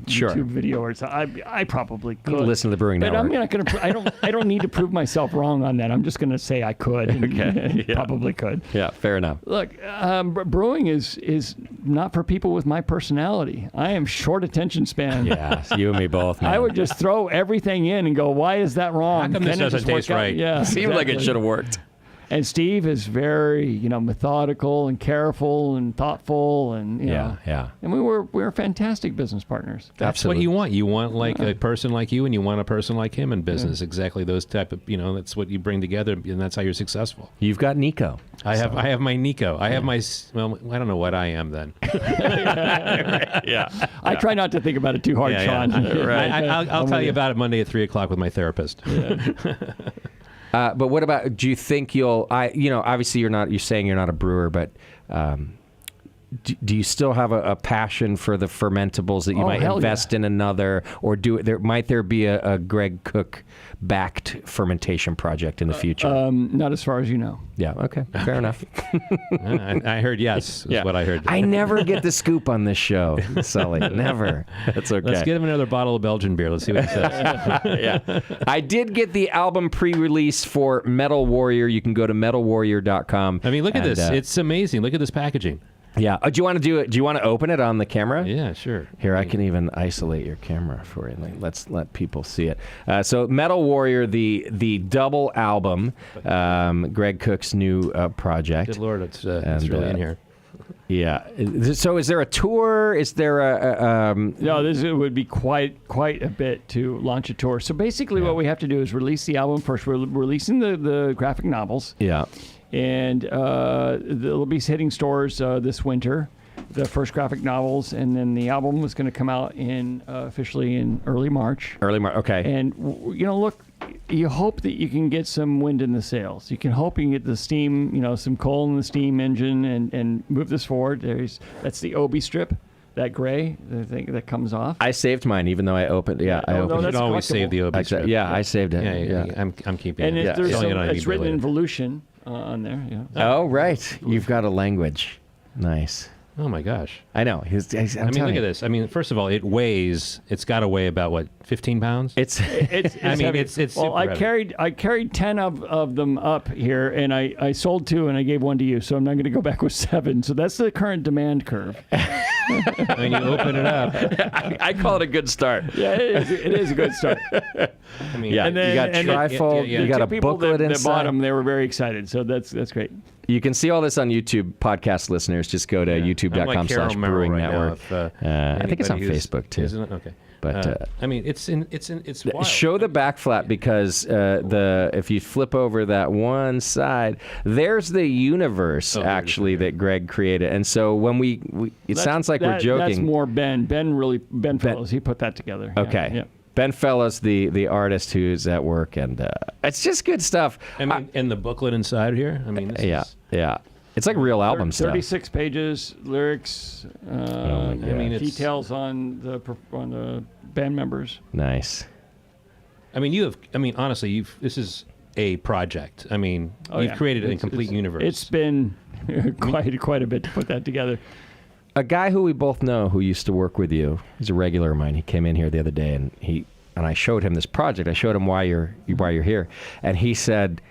Sure. YouTube video or something, I probably could. Listen to the Brewing but Network. I'm not going to. I don't need to prove myself wrong on that. I'm just going to say I could. And Yeah. probably could. Yeah. Fair enough. Look, brewing is not for people with my personality. I am short attention span. Yeah. You and me both. Man. I would just throw everything in and go, why is that wrong? How come this Can it doesn't just work taste out? right? Yeah, Seemed like it exactly. should have worked. And Steve is very, methodical and careful and thoughtful, and Yeah. And we were fantastic business partners. That's Absolutely. what you want. You want like a person like you, and you want a person like him in business. Exactly those type of, that's what you bring together, and that's how you're successful. You've got Nico. I have my Nico. I have my, well, I don't know what I am then. Yeah. I try not to think about it too hard, Yeah, Sean. yeah. Right. I'll tell you about it Monday at 3:00 with my therapist. But what about? Do you think you'll? Obviously you're saying you're not a brewer, but do you still have a passion for the fermentables that you might hell invest in another, or might there be a Greg Koch backed fermentation project in the future? Not as far as you know. Yeah. Okay. Fair enough. I heard yes. Is what I heard. I never get the scoop on this show, Sully. Never. That's okay. Let's get him another bottle of Belgian beer. Let's see what he says. Yeah. I did get the album pre-release for Metal Warrior. You can go to metalwarrior.com. I mean, look at and, this. It's amazing. Look at this packaging. Yeah. Do you want to do it? Do you want to open it on the camera? Yeah, sure. Here, I can even isolate your camera for you. Let's let people see it. So, Metal Warrior, the double album, Greg Koch's new project. Good Lord, it's And, really in here. Yeah. So, is there a tour? Is there a? No, it would be quite a bit to launch a tour. So basically, what we have to do is release the album first. We're releasing the graphic novels. Yeah. And they'll be hitting stores this winter, the first graphic novels, and then the album was going to come out officially in early March. Early March. Okay. And look, you hope that you can get some wind in the sails. You can hope you can get the steam, some coal in the steam engine, and move this forward. That's the Obi strip. that gray, the thing that comes off. I saved mine, even though I opened. Yeah, I no, opened. You that's should always collectible. save the Obi strip. Yeah, I saved it. Yeah. I'm keeping And it. there's Selling it on it's eBay written in later. Volusian on there. Yeah. Oh, right. You've got a language. Nice. Oh my gosh. I know. I'm I mean, telling look you. at this. I mean, first of all, it's got to weigh about what, 15 pounds? It's It's I mean, heavy. it's well, super heavy. I carried 10 of them up here, and I sold 2, and I gave 1 to you. So I'm not going to go back with 7. So that's the current demand curve. I mean, you open it up. I call it a good start. Yeah, it is a good start. I mean, Yeah, And then- you got and then- trifold. yeah, You yeah. got The a people booklet that inside. bought them, they were very excited. So that's great. You can see all this on YouTube. Podcast listeners, just go to I'm like Carol youtube.com/brewing Merrill right now, network. if, I think it's on anybody who's- Facebook too. Isn't it? Okay. But, I mean, it's wild. Show the back flap because if you flip over that one side, there's the universe Oh, there it is, actually okay. that Greg created. And so when it sounds like we're joking. That's more Ben. Ben Fellows. He put that together. Yeah, Okay. Yeah. Ben Fellows, the artist who's at work, and it's just good stuff. I mean, and the booklet inside here. I mean, this Yeah. It's like real album stuff. 36 pages, lyrics, my God. I mean, it's, details on the band members. Nice. I mean, honestly, this is a project. I mean, Oh, you've yeah. created a It's- complete universe. It's been quite a bit to put that together. A guy who we both know who used to work with you, he's a regular of mine. He came in here the other day, and I showed him this project. I showed him why you're here, and he said,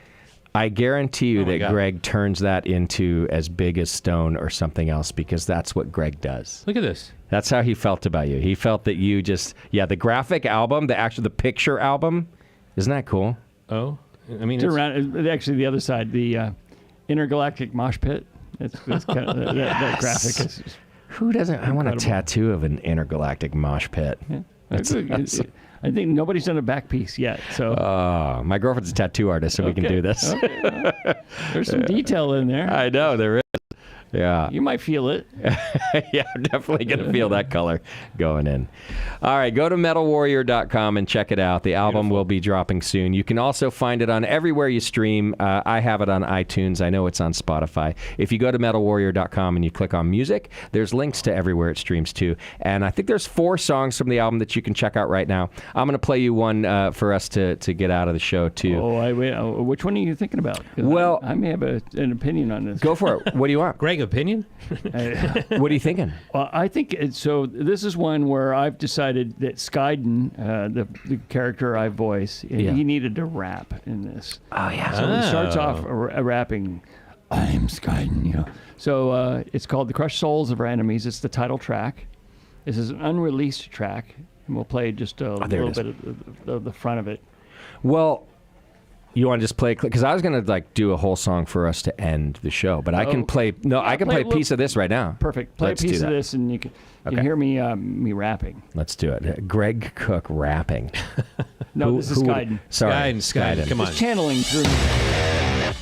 I guarantee you Oh my that God. Greg turns that into as big as Stone or something else, because that's what Greg does. Look at this. That's how he felt about you. He felt that you the graphic album, the picture album, isn't that cool? Oh, I mean, Turn around. Actually, the other side, the intergalactic mosh pit. That's kind of that graphic. Is, Who doesn't? I want a Incredible. tattoo of an intergalactic mosh pit. I think nobody's done a back piece yet. So My girlfriend's a tattoo artist, so we can Okay. do this. Okay. There's some detail in there. I know there is. Yeah. You might feel it. Yeah, I'm definitely going to feel that color going in. All right, go to metalwarrior.com and check it out. The album will be dropping soon. You can also find it on everywhere you stream. I have it on iTunes. I know it's on Spotify. If you go to metalwarrior.com and you click on music, there's links to everywhere it streams too. And I think there's 4 songs from the album that you can check out right now. I'm going to play you one for us to get out of the show too. Which one are you thinking about? 'Cause Well- I may have an opinion on this. Go for it. What do you want? Greg, opinion? What are you thinking? Well, I think so. This is one where I've decided that Skyden, the character I voice, Yeah. he needed to rap in this. Oh, yeah. So he starts Oh. off rapping, "I'm Skyden," you know. So it's called "The Crushed Souls of Our Enemies." It's the title track. This is an unreleased track, and we'll play just a there it little is. bit of the front of it. Well, you want to just play because I was going to do a whole song for us to end the show, but I can play. No, I can play a piece of this right now. Perfect. Play Let's a do piece of that. this, and you can Okay. hear me rapping. Let's do it. Greg Koch rapping. No, this is would- Skyden. Sorry, Skyden. Come on. Just channeling through me.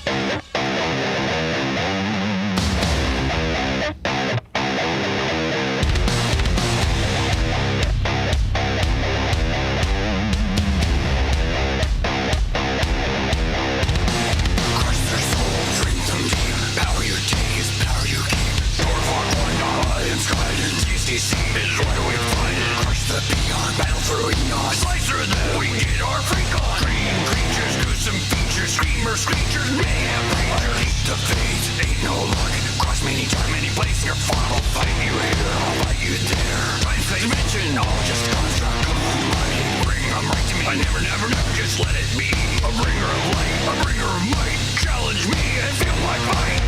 Crush their soul, drink them deep. Power you take is power you keep. Dorvar, Orna, and Skyden. TCC is where we find it. Crush the peon, battle through eons. Slice through them, we get our freak on. Green creatures, gruesome features. Screamers, screechers, mayhem preachers. Keep the faith, ain't no luck. Cross many time, many place. Your farm will fight you here, I'll fight you there. Find dimension, all just construct. Come on, money, bring them right to me. I never, never, never just let it be. A bringer of light, a bringer of might. Challenge me and feel my fight.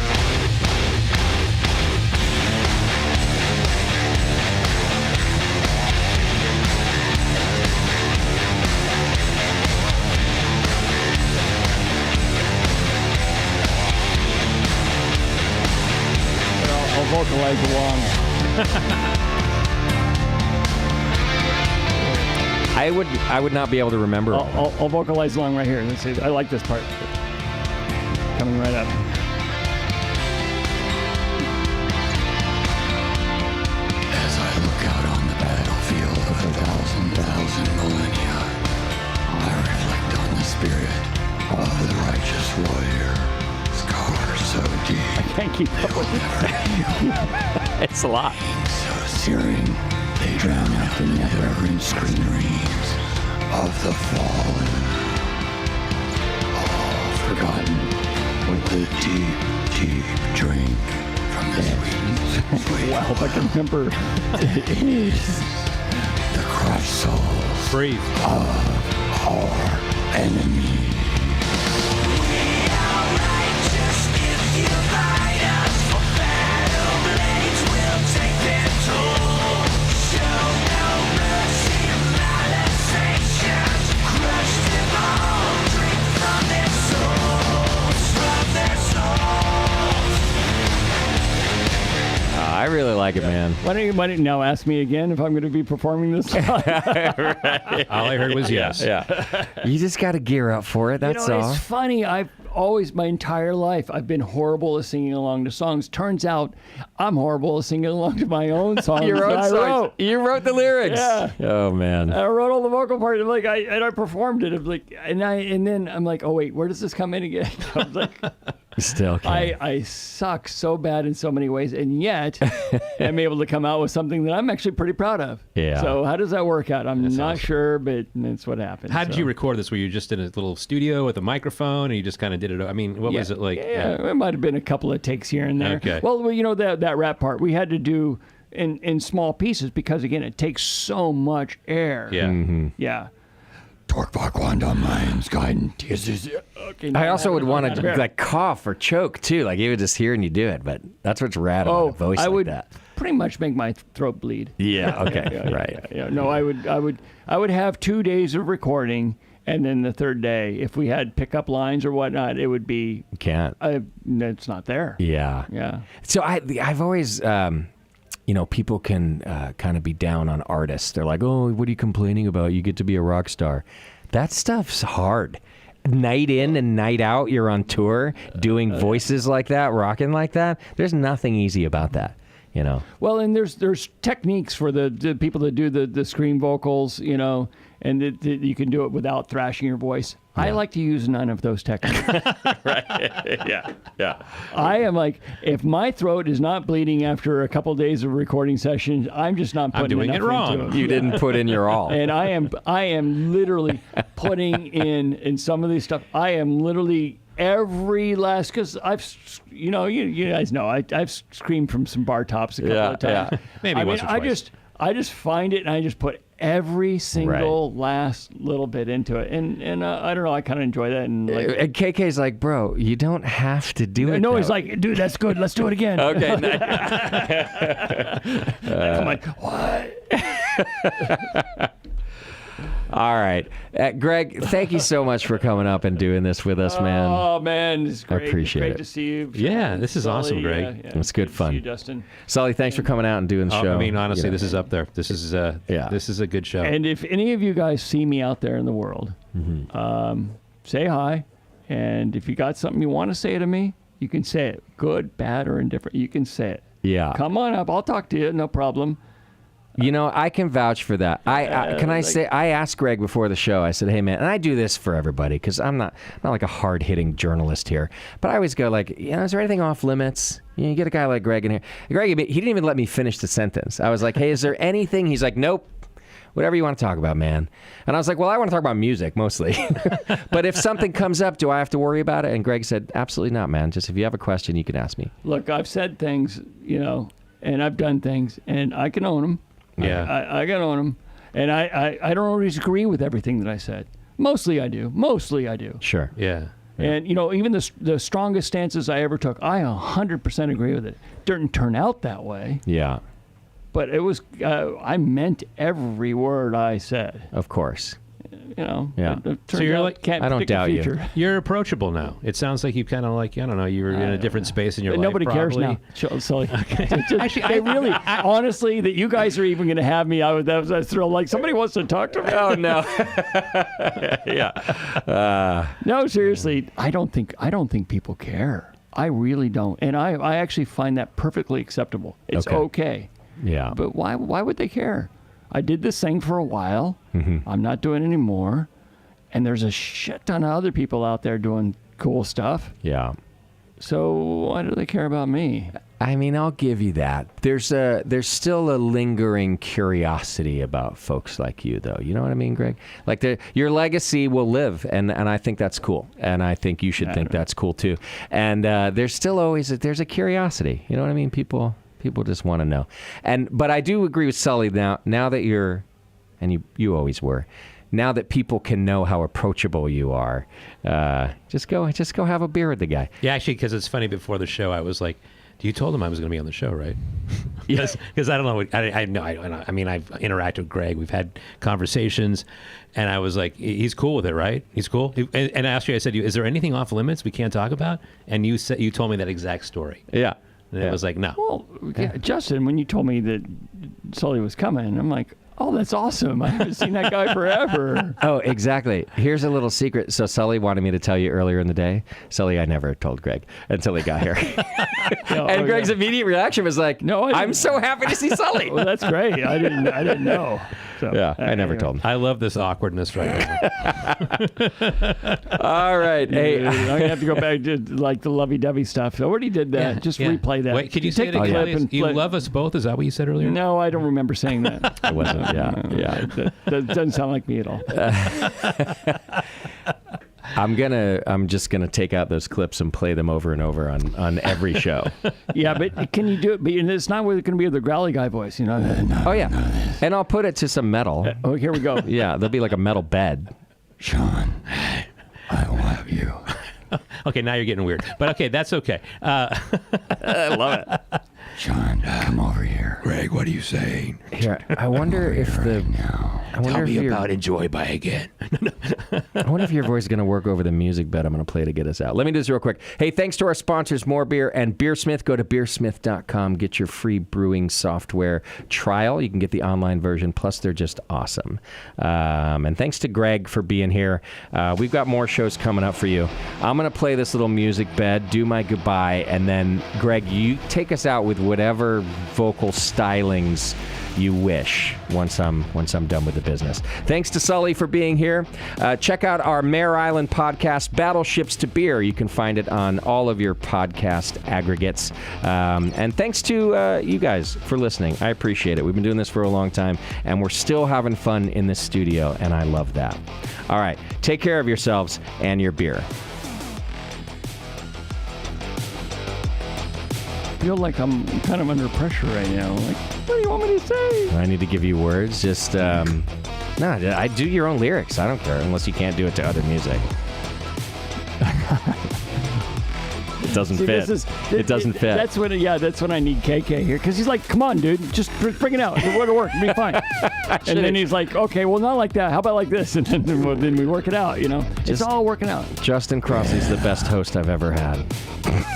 I'll vocalize along. I would not be able to remember. all that. I'll vocalize along right here. Let's see. I like this part. Coming right up. As I look out on the battlefield of 1,000 millennia, I reflect on the spirit of the righteous warrior, Scar. are so deep, Can't keep up with it. It's a lot. so searing, they drown out the never-ending screams of the fallen. All forgotten with the deep, deep drink from the sweet Wow, if I can remember. the crushed souls Breathe. of our enemies. I really like it, man. Why don't you now ask me again if I'm going to be performing this song? All I heard was yes. Yeah. You just got to gear up for it. That's all. It's funny. I've always, my entire life, I've been horrible at singing along to songs. Turns out I'm horrible at singing along to my own songs. Your own that I songs. wrote. You wrote the lyrics. Yeah. Oh man. I wrote all the vocal parts. I performed it. And then I'm like, oh wait, where does this come in again? I was like, Still can't. I suck so bad in so many ways, and yet I'm able to come out with something that I'm actually pretty proud of. Yeah. So how does that work out? I'm not sure, but that's what happened. How did So- you record this? Were you just in a little studio with a microphone, and you just kind of did it? I mean, what was it like? Yeah, it might have been a couple of takes here and there. Okay. Well, you know, that rap part we had to do in small pieces because again, it takes so much air. Yeah. Mm-hmm. Yeah. Torque Wanda Minds guidance. Okay. I also would want to Yeah. like cough or choke too. Like you would just hear and you do it, but that's what's rad about a voice I like would that. pretty much make my throat bleed. Yeah. Okay. Yeah, right. Yeah. No, I would have 2 days of recording, and then the third day, if we had pickup lines or whatnot, it would be Can't. it's not there. Yeah. Yeah. So I've always, people can kind of be down on artists. They're like, oh, what are you complaining about? You get to be a rock star. That stuff's hard. Night in and night out, you're on tour doing voices like that, rocking like that. There's nothing easy about that, you know. Well, and there's techniques for the people that do the scream vocals, you know, and you can do it without thrashing your voice. I like to use none of those techniques. Yeah. I am like, if my throat is not bleeding after a couple days of recording sessions, I'm just not putting doing it enough wrong. into it. You didn't put in your all. And I am literally putting in some of these stuff. I am literally every last, because you guys know I've screamed from some bar tops a couple of times. yeah. Maybe once or twice. I just find it and I just put every single last little bit into it, and I don't know, I kind of enjoy that. And like, And KK's like, bro, you don't have to do it. no, that he's way." like, dude, that's good. Let's do it again. Okay. I'm like, what? All right. Greg, thank you so much for coming up and doing this with us, man. Oh man, it's great. appreciate great it. to see you. Yeah, this is Sully, awesome, Greg. It's good to fun. See you, Justin. Sully, thanks for coming out and doing the show. I mean, honestly, You know. this is up there. This is this is a good show. And if any of you guys see me out there in the world, say hi. And if you got something you want to say to me, you can say it. Good, bad, or indifferent. You can say it. Yeah. Come on up. I'll talk to you. No problem. You know, I can vouch for that. I asked Greg before the show, I said, hey, man, and I do this for everybody because I'm not like a hard-hitting journalist here, but I always go like, is there anything off limits? You get a guy like Greg in here. Greg, he didn't even let me finish the sentence. I was like, hey, is there anything? He's like, nope. Whatever you want to talk about, man. And I was like, well, I want to talk about music mostly. But if something comes up, do I have to worry about it? And Greg said, absolutely not, man. Just if you have a question, you can ask me. Look, I've said things, and I've done things, and I can own them. Yeah. I can own them. And I don't always agree with everything that I said. Mostly I do. Sure. Yeah. And, even the strongest stances I ever took, I 100% agree with it. Didn't turn out that way, Yeah, but it was, I meant every word I said, of course. Yeah. So So you're you're like- like, can't I don't predict the doubt you. future. You're approachable now. It sounds like you kind of like, I don't know, you're in a different space in your But life. nobody cares probably. now. So, actually, I really, honestly, that you guys are even going to have me. I was thrilled. Like somebody wants to talk to me. Oh, no. Yeah. No, seriously, I don't think people care. I really don't, and I actually find that perfectly acceptable. It's okay. Yeah. But why would they care? I did this thing for a while. I'm not doing it anymore. And there's a shit ton of other people out there doing cool stuff. Yeah. So why do they care about me? I mean, I'll give you that. There's still a lingering curiosity about folks like you, though. You know what I mean, Greg? Like your legacy will live, and I think that's cool, and I think you should think that's cool too. And there's still always there's a curiosity. You know what I mean? People just want to know. But I do agree with Sully now that you're, and you always were. Now that people can know how approachable you are, just go have a beer with the guy. Yeah, actually, because it's funny. Before the show, I was like, "You told him I was going to be on the show, right?" Yes. Because I don't know. I mean, I've interacted with Greg. We've had conversations, and I was like, "He's cool with it, right? He's cool." And I asked you, I said, "Is there anything off limits we can't talk about?" And you told me that exact story. Yeah. And it was like, no. Well, yeah, Justin, when you told me that Sully was coming, I'm like, oh, that's awesome. I haven't seen that guy forever. Oh, exactly. Here's a little secret. So Sully wanted me to tell you earlier in the day. Sully, I never told Greg until he got here. And Greg's immediate reaction was like, "No, I'm so happy to see Sully." Well, that's great. I didn't know. So, Yeah, I never told him. I love this awkwardness right now. All right. Hey, I'm gonna have to go back to like the lovey-dovey stuff. I already did that. Yeah, Just yeah. replay that. Wait, could you take say the it again? clip and You play- love us both? Is that what you said earlier? No, I don't remember saying that. it wasn't. Yeah. That doesn't sound like me at all. I'm just gonna take out those clips and play them over and over on every show. Yeah, but can you do it? But it's not going to be the growly guy voice, you know. Oh yeah, and I'll put it to some metal. Oh, here we go. Yeah, there'll be like a metal bed. Sean, I love you. Okay, now you're getting weird. But okay, that's okay. I love it. Sean, come over here. Greg, what are you saying? Here, I wonder if the. I wonder if your, Enjoy by again. I wonder if your voice is going to work over the music bed I'm going to play to get us out. Let me do this real quick. Hey, thanks to our sponsors, More Beer and Beersmith. Go to beersmith.com. Get your free brewing software trial. You can get the online version. Plus, they're just awesome. And thanks to Greg for being here. We've got more shows coming up for you. I'm going to play this little music bed, do my goodbye, and then, Greg, you take us out with whatever vocal stylings you wish once I'm done with the business. Thanks to Sully for being here. Check out our Mare Island podcast, Battleships to Beer. You can find it on all of your podcast aggregates. And thanks to you guys for listening. I appreciate it. We've been doing this for a long time, and we're still having fun in this studio, and I love that. All right, take care of yourselves and your beer. I feel like I'm kind of under pressure right now. Like, what do you want me to say? I need to give you words. Just, no, I do your own lyrics. I don't care, unless you can't do it to other music. It doesn't fit. It doesn't fit. That's when I need KK here, because he's like, come on, dude, just bring it out. It'll work. It'll be fine. And then he's like, okay, well, not like that. How about like this? And then we work it out, you know? It's all working out. Justin Crossley's the best host I've ever had.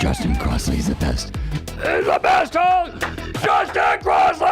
Justin Crossley's the best. He's the best host! Justin Crossley!